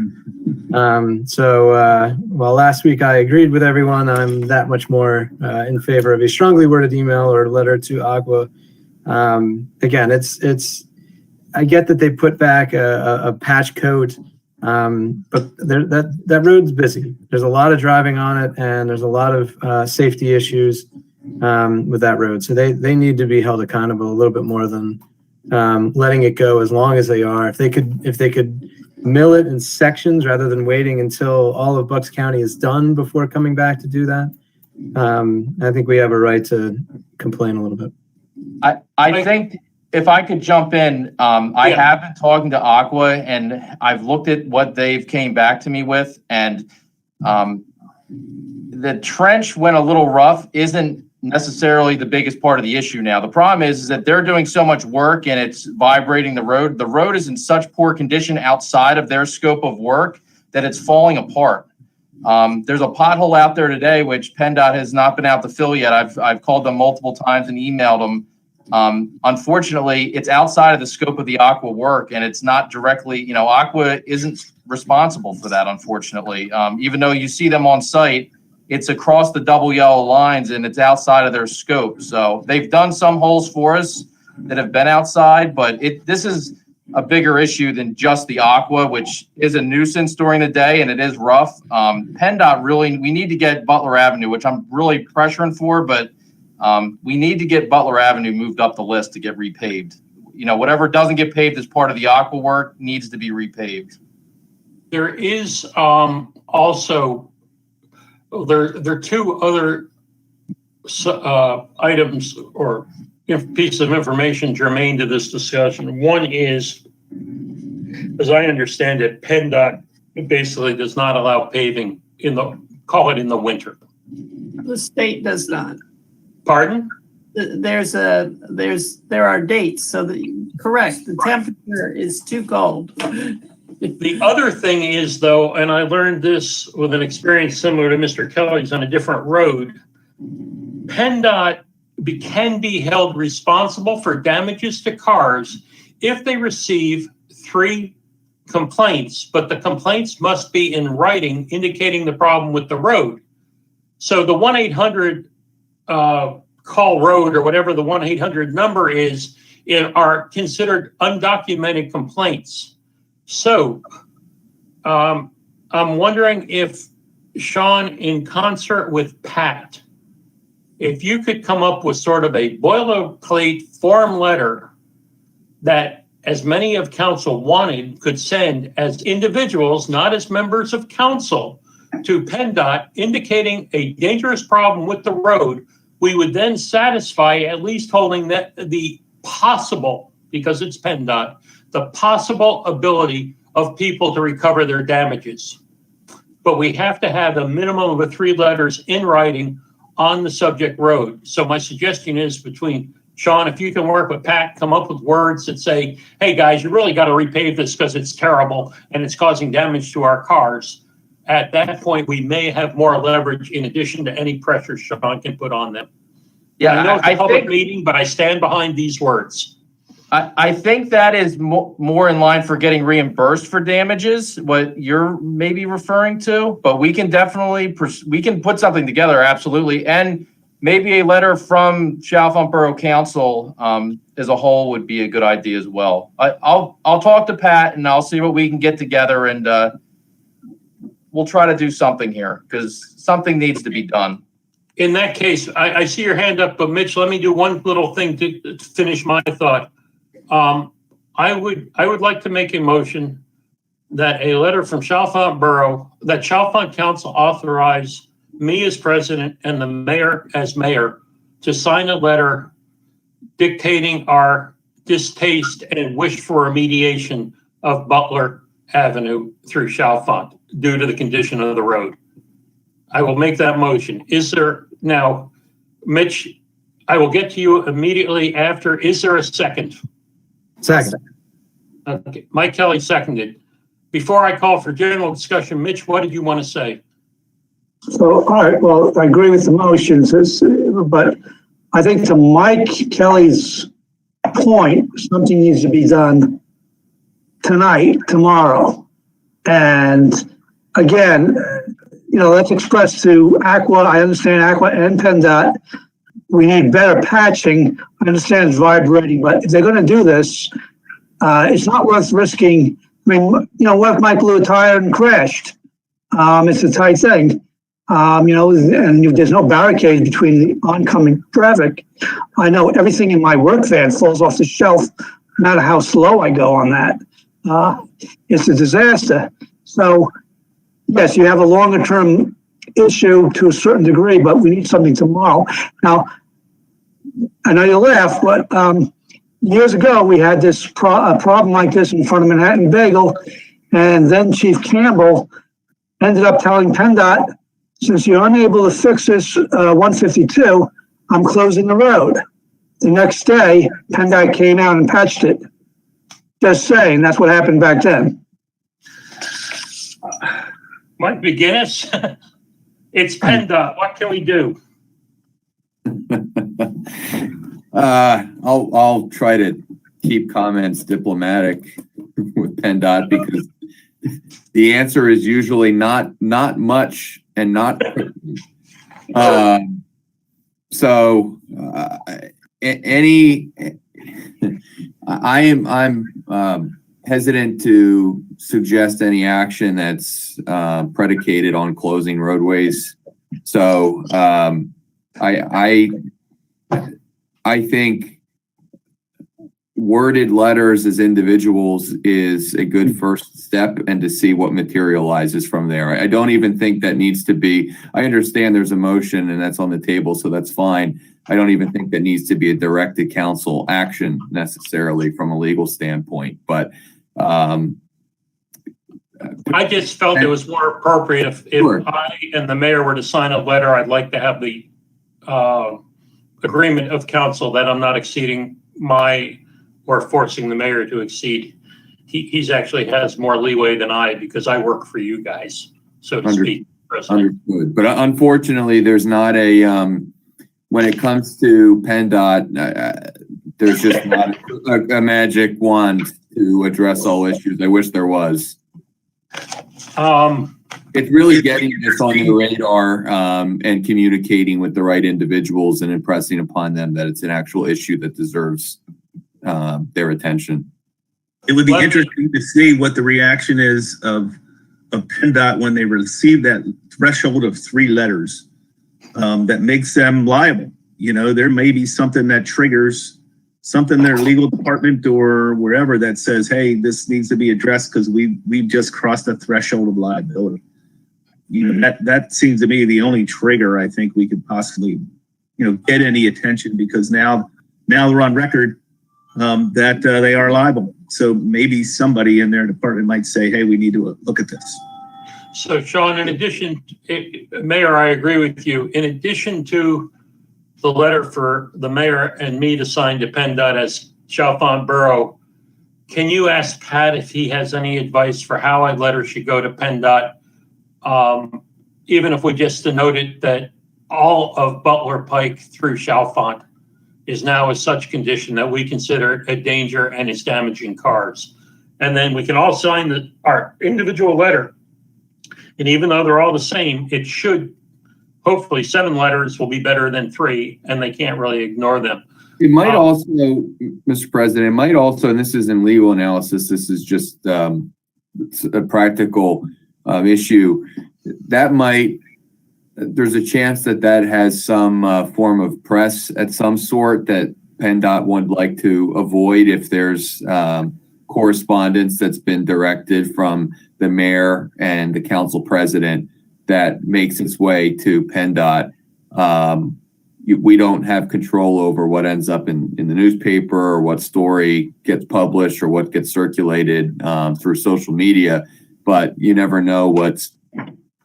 While last week I agreed with everyone, I'm that much more in favor of a strongly worded email or letter to Aqua. Again, I get that they put back a patch coat, but that road's busy. There's a lot of driving on it, and there's a lot of safety issues with that road. So they need to be held accountable a little bit more than letting it go as long as they are. If they could mill it in sections rather than waiting until all of Bucks County is done before coming back to do that, I think we have a right to complain a little bit. I think if I could jump in, I have been talking to Aqua and I've looked at what they've came back to me with, and the trench, when a little rough, isn't necessarily the biggest part of the issue now. The problem is that they're doing so much work and it's vibrating the road. The road is in such poor condition outside of their scope of work that it's falling apart. There's a pothole out there today, which PennDOT has not been out to fill yet. I've called them multiple times and emailed them. Unfortunately, it's outside of the scope of the Aqua work, and it's not directly, Aqua isn't responsible for that, unfortunately. Even though you see them on site, it's across the double yellow lines and it's outside of their scope. So they've done some holes for us that have been outside, but this is a bigger issue than just the Aqua, which is a nuisance during the day and it is rough. PennDOT we need to get Butler Avenue, which I'm really pressuring for, but we need to get Butler Avenue moved up the list to get repaved. Whatever doesn't get paved as part of the Aqua work needs to be repaved. There is also, there are 2 other items or pieces of information germane to this discussion. One is As I understand it, PennDOT basically does not allow paving call it in the winter. The state does not. Pardon? There are dates, so correct, the temperature is too cold. The other thing is though, and I learned this with an experience similar to Mr. Kelly's on a different road, PennDOT can be held responsible for damages to cars if they receive 3 complaints, but the complaints must be in writing indicating the problem with the road. So the 1-800 call road or whatever the 1-800 number is, are considered undocumented complaints. So I'm wondering if Sean, in concert with Pat, if you could come up with sort of a boilerplate form letter that as many of council wanted could send as individuals, not as members of council, to PennDOT indicating a dangerous problem with the road, we would then satisfy at least holding that the possible, because it's PennDOT, the possible ability of people to recover their damages. But we have to have a minimum of 3 letters in writing on the subject road. So my suggestion is between Sean, if you can work with Pat, come up with words that say, hey guys, you really got to repave this because it's terrible and it's causing damage to our cars. At that point, we may have more leverage in addition to any pressure Sean can put on them. Yeah, I know it's a I public think, meeting, but I stand behind these words. I think that is more in line for getting reimbursed for damages, what you're maybe referring to, but we can definitely, we can put something together, absolutely. And maybe a letter from Chalfont Borough Council as a whole would be a good idea as well. I'll talk to Pat and I'll see what we can get together, and we'll try to do something here because something needs to be done. In that case, I see your hand up, but Mitch, let me do one little thing to finish my thought. I would like to make a motion that a letter from Chalfont Borough, that Chalfont Council authorize me as president and the mayor as mayor to sign a letter dictating our distaste and wish for remediation of Butler Avenue through Chalfont due to the condition of the road. I will make that motion. Is there now, Mitch, I will get to you immediately after. Is there a second? Second. Okay, Mike Kelly seconded. Before I call for general discussion, Mitch, what did you want to say? So, all right, well, I agree with the motions, but I think to Mike Kelly's point, something needs to be done tonight, tomorrow. And again, you know, let's express to Aqua, I understand Aqua and PennDOT, we need better patching. I understand it's vibrating, but if they're going to do this, it's not worth risking. I mean, you know, what if Mike blew a tire and crashed? It's a tight thing, you know, and there's no barricade between the oncoming traffic. I know everything in my work van falls off the shelf, no matter how slow I go on that. It's a disaster. So, yes, you have a longer term issue to a certain degree, but we need something tomorrow. Now, I know you laugh, but years ago we had this problem like this in front of Manhattan Bagel, and then Chief Campbell ended up telling PennDOT, since you're unable to fix this 152, I'm closing the road. The next day, PennDOT came out and patched it. Just saying, that's what happened back then. Mike McGinnis, it's PennDOT. What can we do? I'll try to keep comments diplomatic with PennDOT because the answer is usually not much and not. I'm hesitant to suggest any action that's predicated on closing roadways. So I think worded letters as individuals is a good first step, and to see what materializes from there. I don't even think that needs to be, I understand there's a motion and that's on the table, so that's fine. I don't even think that needs to be a directed council action necessarily from a legal standpoint, but I just felt it was more appropriate if Sure. I and the mayor were to sign a letter, I'd like to have the agreement of council that I'm not exceeding or forcing the mayor to exceed. He's actually has more leeway than I because I work for you guys, so to speak. President. Understood. But unfortunately, there's not a, when it comes to PennDOT, there's just not a magic wand to address all issues. I wish there was. It's really getting this on the radar and communicating with the right individuals and impressing upon them that it's an actual issue that deserves their attention. It would be interesting to see what the reaction is of PennDOT when they receive that threshold of 3 letters that makes them liable. You know, there may be something that triggers something in their legal department or wherever that says, hey, this needs to be addressed because we've just crossed the threshold of liability. You know, that seems to be the only trigger I think we could possibly, get any attention, because now we're on record that they are liable. So maybe somebody in their department might say, hey, we need to look at this. So Sean, in addition, Mayor, I agree with you. In addition to the letter for the mayor and me to sign to PennDOT as Chalfont Borough, can you ask Pat if he has any advice for how a letter should go to PennDOT? Even if we just denote it that all of Butler Pike through Chalfont is now in such condition that we consider it a danger and is damaging cars. And then we can all sign our individual letter. And even though they're all the same, it should, hopefully 7 letters will be better than 3, and they can't really ignore them. It might also, Mr. President, it might also, and this isn't legal analysis, this is just a practical issue, that might, there's a chance that has some form of press at some sort that PennDOT would like to avoid if there's correspondence that's been directed from the mayor and the council president that makes its way to PennDOT. We don't have control over what ends up in the newspaper or what story gets published or what gets circulated through social media, but you never know what's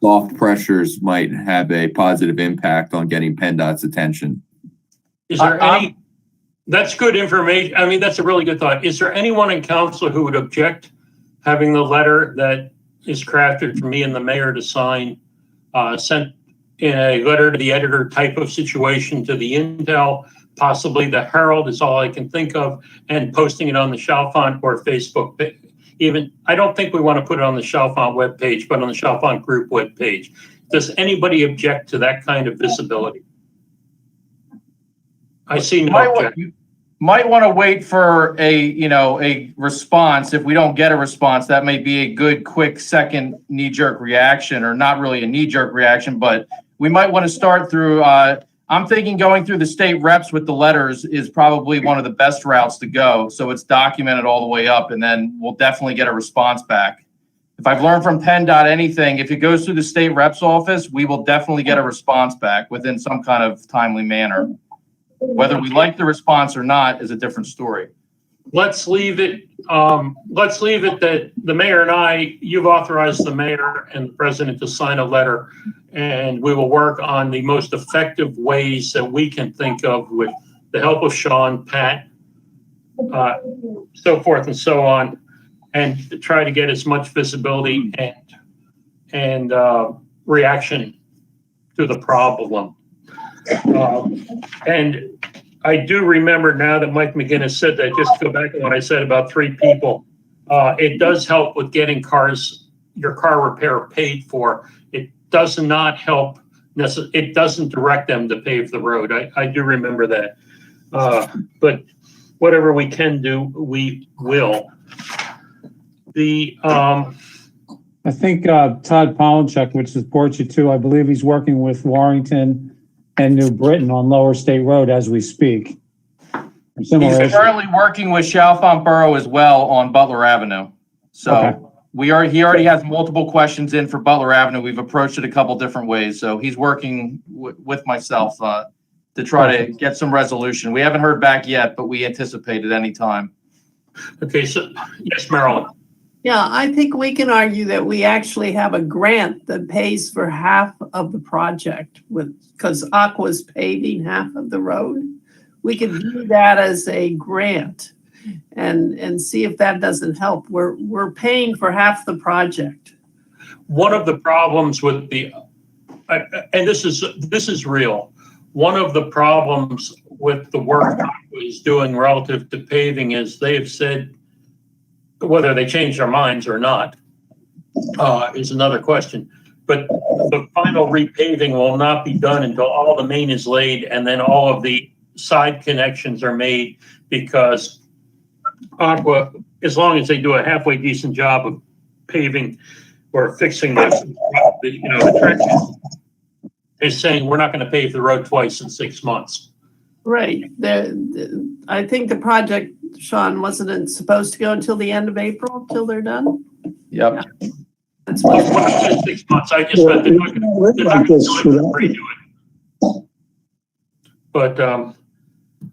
soft pressures might have a positive impact on getting PennDOT's attention. Is there any, that's good information. I mean, that's a really good thought. Is there anyone in council who would object having the letter that is crafted for me and the mayor to sign, sent in a letter to the editor type of situation to the Intel, possibly the Herald is all I can think of, and posting it on the Chalfont or Facebook page? Even, I don't think we want to put it on the Chalfont webpage, but on the Chalfont group webpage. Does anybody object to that kind of visibility? I see no objection. You might want to wait for a response. If we don't get a response, that may be a good, quick second knee-jerk reaction, or not really a knee-jerk reaction, but we might want to start through, I'm thinking going through the state reps with the letters is probably one of the best routes to go. So it's documented all the way up, and then we'll definitely get a response back. If I've learned from PennDOT anything, if it goes through the state reps office, we will definitely get a response back within some kind of timely manner. Whether we like the response or not is a different story. Let's leave it that the mayor and I, you've authorized the mayor and the president to sign a letter, and we will work on the most effective ways that we can think of with the help of Sean, Pat, so forth and so on, and to try to get as much visibility and reaction to the problem. And I do remember now that Mike McGinnis said that, just to go back to what I said about 3 people, it does help with getting your car repair paid for. It does not help, it doesn't direct them to pave the road. I do remember that. But whatever we can do, we will. I think Todd Pollinchuk would support you too. I believe he's working with Warrington and New Britain on Lower State Road as we speak. He's currently working with Chalfont Borough as well on Butler Avenue. So okay. He already has multiple questions in for Butler Avenue. We've approached it a couple different ways. So he's working with myself to try to get some resolution. We haven't heard back yet, but we anticipate at any time. Okay, so yes, Marilyn. Yeah, I think we can argue that we actually have a grant that pays for half of the project because Aqua's paving half of the road. We could view that as a grant and see if that doesn't help. We're paying for half the project. One of the problems with and this is real. One of the problems with the work Aqua is doing relative to paving is they have said, whether they change their minds or not, is another question. But the final repaving will not be done until all the main is laid and then all of the side connections are made, because Aqua, as long as they do a halfway decent job of paving or fixing the trenches, is saying we're not going to pave the road twice in 6 months. Right. I think the project, Sean, wasn't it supposed to go until the end of April, till they're done? Yep. Yeah. That's what When I said 6 months, I just meant they're not going to redo it. But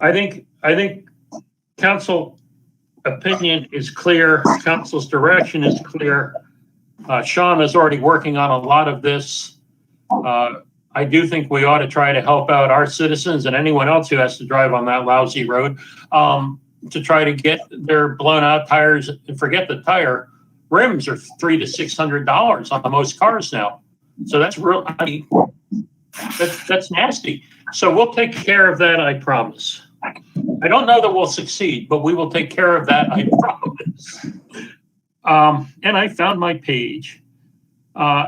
I think council opinion is clear. Council's direction is clear. Sean is already working on a lot of this. I do think we ought to try to help out our citizens and anyone else who has to drive on that lousy road to try to get their blown out tires. And forget the tire, rims are $300 to $600 on most cars now. So that's real. I mean, that's nasty. So we'll take care of that, I promise. I don't know that we'll succeed, but we will take care of that, I promise. And I found my page.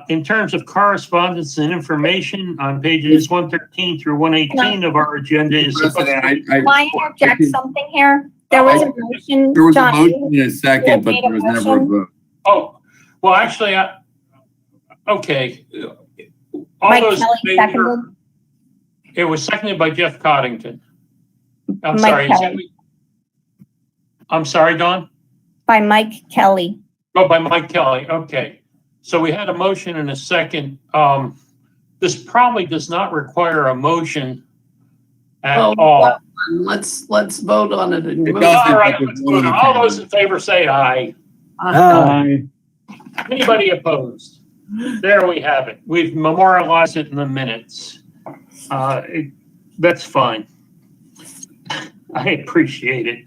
In terms of correspondence and information on pages 113 through 118 of our agenda is. Can I interject something here? There was a motion. There was a John, motion in a second, but made there was never a motion. vote. Oh, well, actually, okay. All Mike those in Kelly favor- seconded. It was seconded by Jeff Coddington. I'm Mike sorry. Kelly. I'm sorry, Dawn? By Mike Kelly. Oh, by Mike Kelly. Okay. So we had a motion and a second. This probably does not require a motion at all. Let's vote on it. And It move. doesn't. All right, let's vote. All those in favor say aye. Aye. Anybody opposed? There we have it. We've memorialized it in the minutes. That's fine. I appreciate it.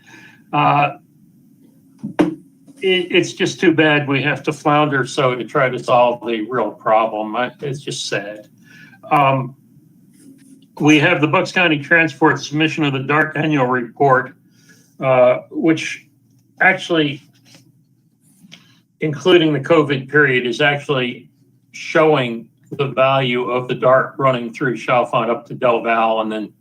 It's just too bad we have to flounder so to try to solve the real problem. It's just sad. We have the Bucks County Transport submission of the DART annual report, which actually, including the COVID period, is actually showing the value of the DART running through Chalfont up to Del Val, and then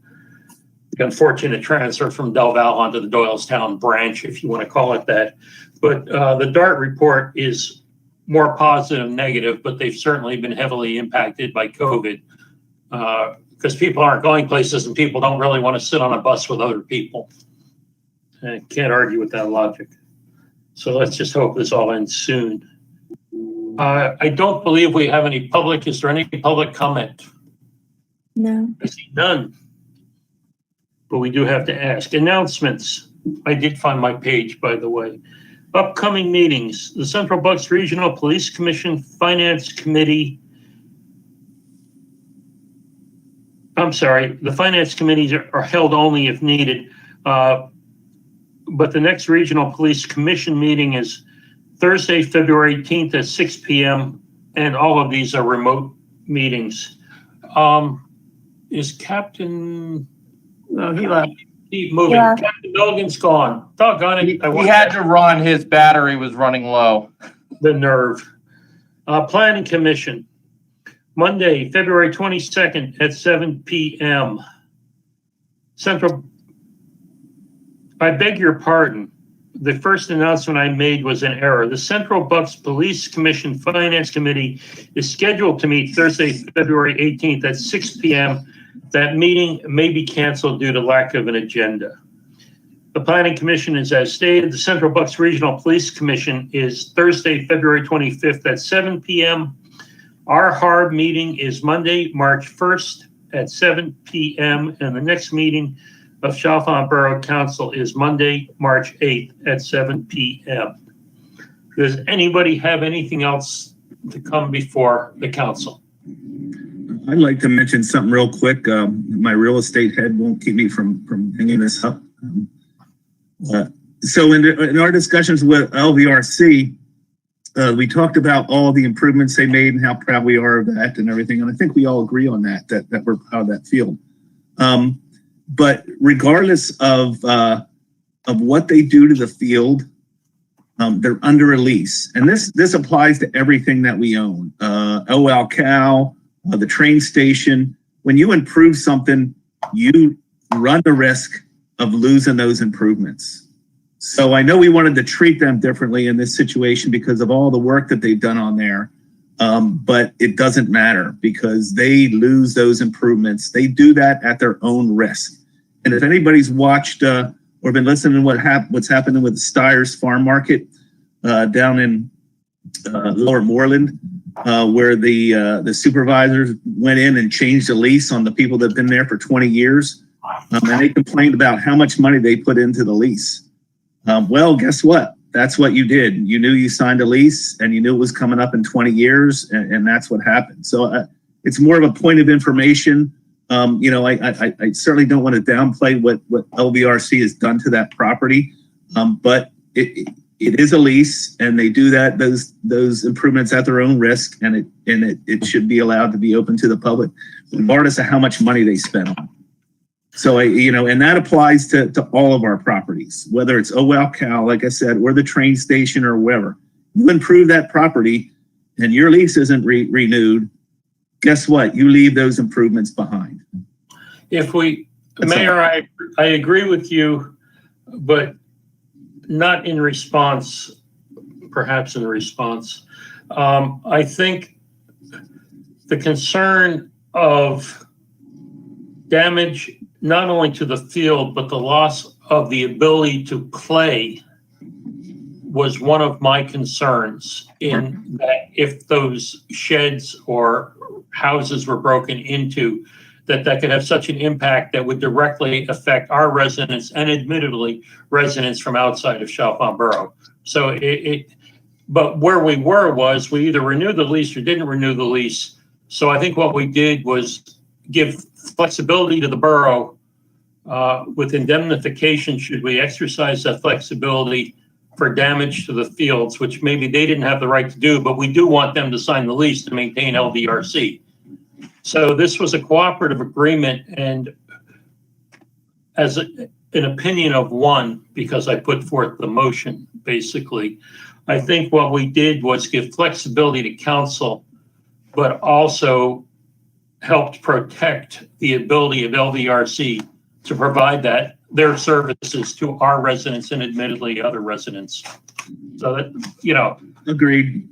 the unfortunate transfer from Del Val onto the Doylestown branch, if you want to call it that. But the DART report is more positive than negative, but they've certainly been heavily impacted by COVID because people aren't going places and people don't really want to sit on a bus with other people. I can't argue with that logic. So let's just hope this all ends soon. I don't believe we have any public. Is there any public comment? No. I see none. But we do have to ask. Announcements. I did find my page, by the way. Upcoming meetings. The Central Bucks Regional Police Commission Finance Committee. I'm sorry, the finance committees are held only if needed. But the next Regional Police Commission meeting is Thursday, February 18th at 6 p.m. And all of these are remote meetings. Is Captain... No, he left. Keep moving. Yeah. Captain Milligan's gone. Doggone it. He had to run. His battery was running low. The nerve. Planning Commission, Monday, February 22nd at 7 p.m. Central, I beg your pardon. The first announcement I made was an error. The Central Bucks Police Commission Finance Committee is scheduled to meet Thursday, February 18th at 6 p.m. That meeting may be canceled due to lack of an agenda. The Planning Commission is as stated. The Central Bucks Regional Police Commission is Thursday, February 25th at 7 p.m. Our HARB meeting is Monday, March 1st at 7 p.m. And the next meeting of Chalfont Borough Council is Monday, March 8th at 7 p.m. Does anybody have anything else to come before the council? I'd like to mention something real quick. My real estate head won't keep me from hanging this up. So in our discussions with LVRC, we talked about all the improvements they made and how proud we are of that and everything. And I think we all agree on that we're proud of that field. But regardless of what they do to the field, they're under a lease. And this applies to everything that we own. OL Cal, the train station. When you improve something, you run the risk of losing those improvements. So I know we wanted to treat them differently in this situation because of all the work that they've done on there. But it doesn't matter because they lose those improvements. They do that at their own risk. And if anybody's watched or been listening to what's happening with the Steyer's Farm Market down in Lower Moreland, where the supervisors went in and changed the lease on the people that have been there for 20 years. And they complained about how much money they put into the lease. Well, guess what? That's what you did. You knew you signed a lease and you knew it was coming up in 20 years and that's what happened. So it's more of a point of information. I certainly don't want to downplay what LVRC has done to that property. But it is a lease and they do those improvements at their own risk and it should be allowed to be open to the public regardless of how much money they spend on it. So, and that applies to all of our properties, whether it's OL Cal, like I said, or the train station or wherever. You improve that property and your lease isn't renewed, guess what? You leave those improvements behind. Mayor, I agree with you, but not in response, perhaps in response. I think the concern of damage not only to the field, but the loss of the ability to play was one of my concerns in that if those sheds or houses were broken into, that could have such an impact that would directly affect our residents and admittedly residents from outside of Chalfont Borough. So but where we were was we either renewed the lease or didn't renew the lease. So I think what we did was give flexibility to the borough with indemnification should we exercise that flexibility for damage to the fields, which maybe they didn't have the right to do, but we do want them to sign the lease to maintain LVRC. So this was a cooperative agreement, and as an opinion of one, because I put forth the motion, basically, I think what we did was give flexibility to council, but also helped protect the ability of LVRC to provide their services to our residents and admittedly other residents. So that, Agreed.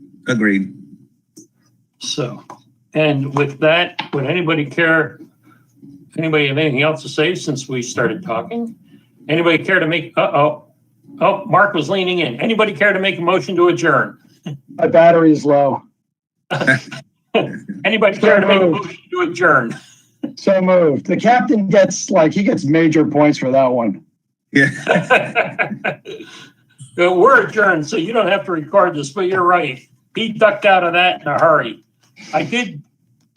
So, and with that, would anybody have anything else to say since we started talking? Anybody care to make, Mark was leaning in. Anybody care to make a motion to adjourn? My battery is low. Anybody care to make a motion to adjourn? So moved. The captain gets major points for that one. Yeah. We're adjourned, so you don't have to record this, but you're right. He ducked out of that in a hurry.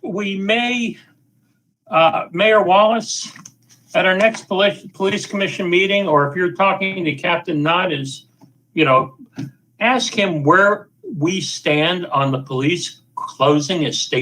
We may, Mayor Wallace, at our next police commission meeting, or if you're talking to Captain Knott, ask him where we stand on the police closing a state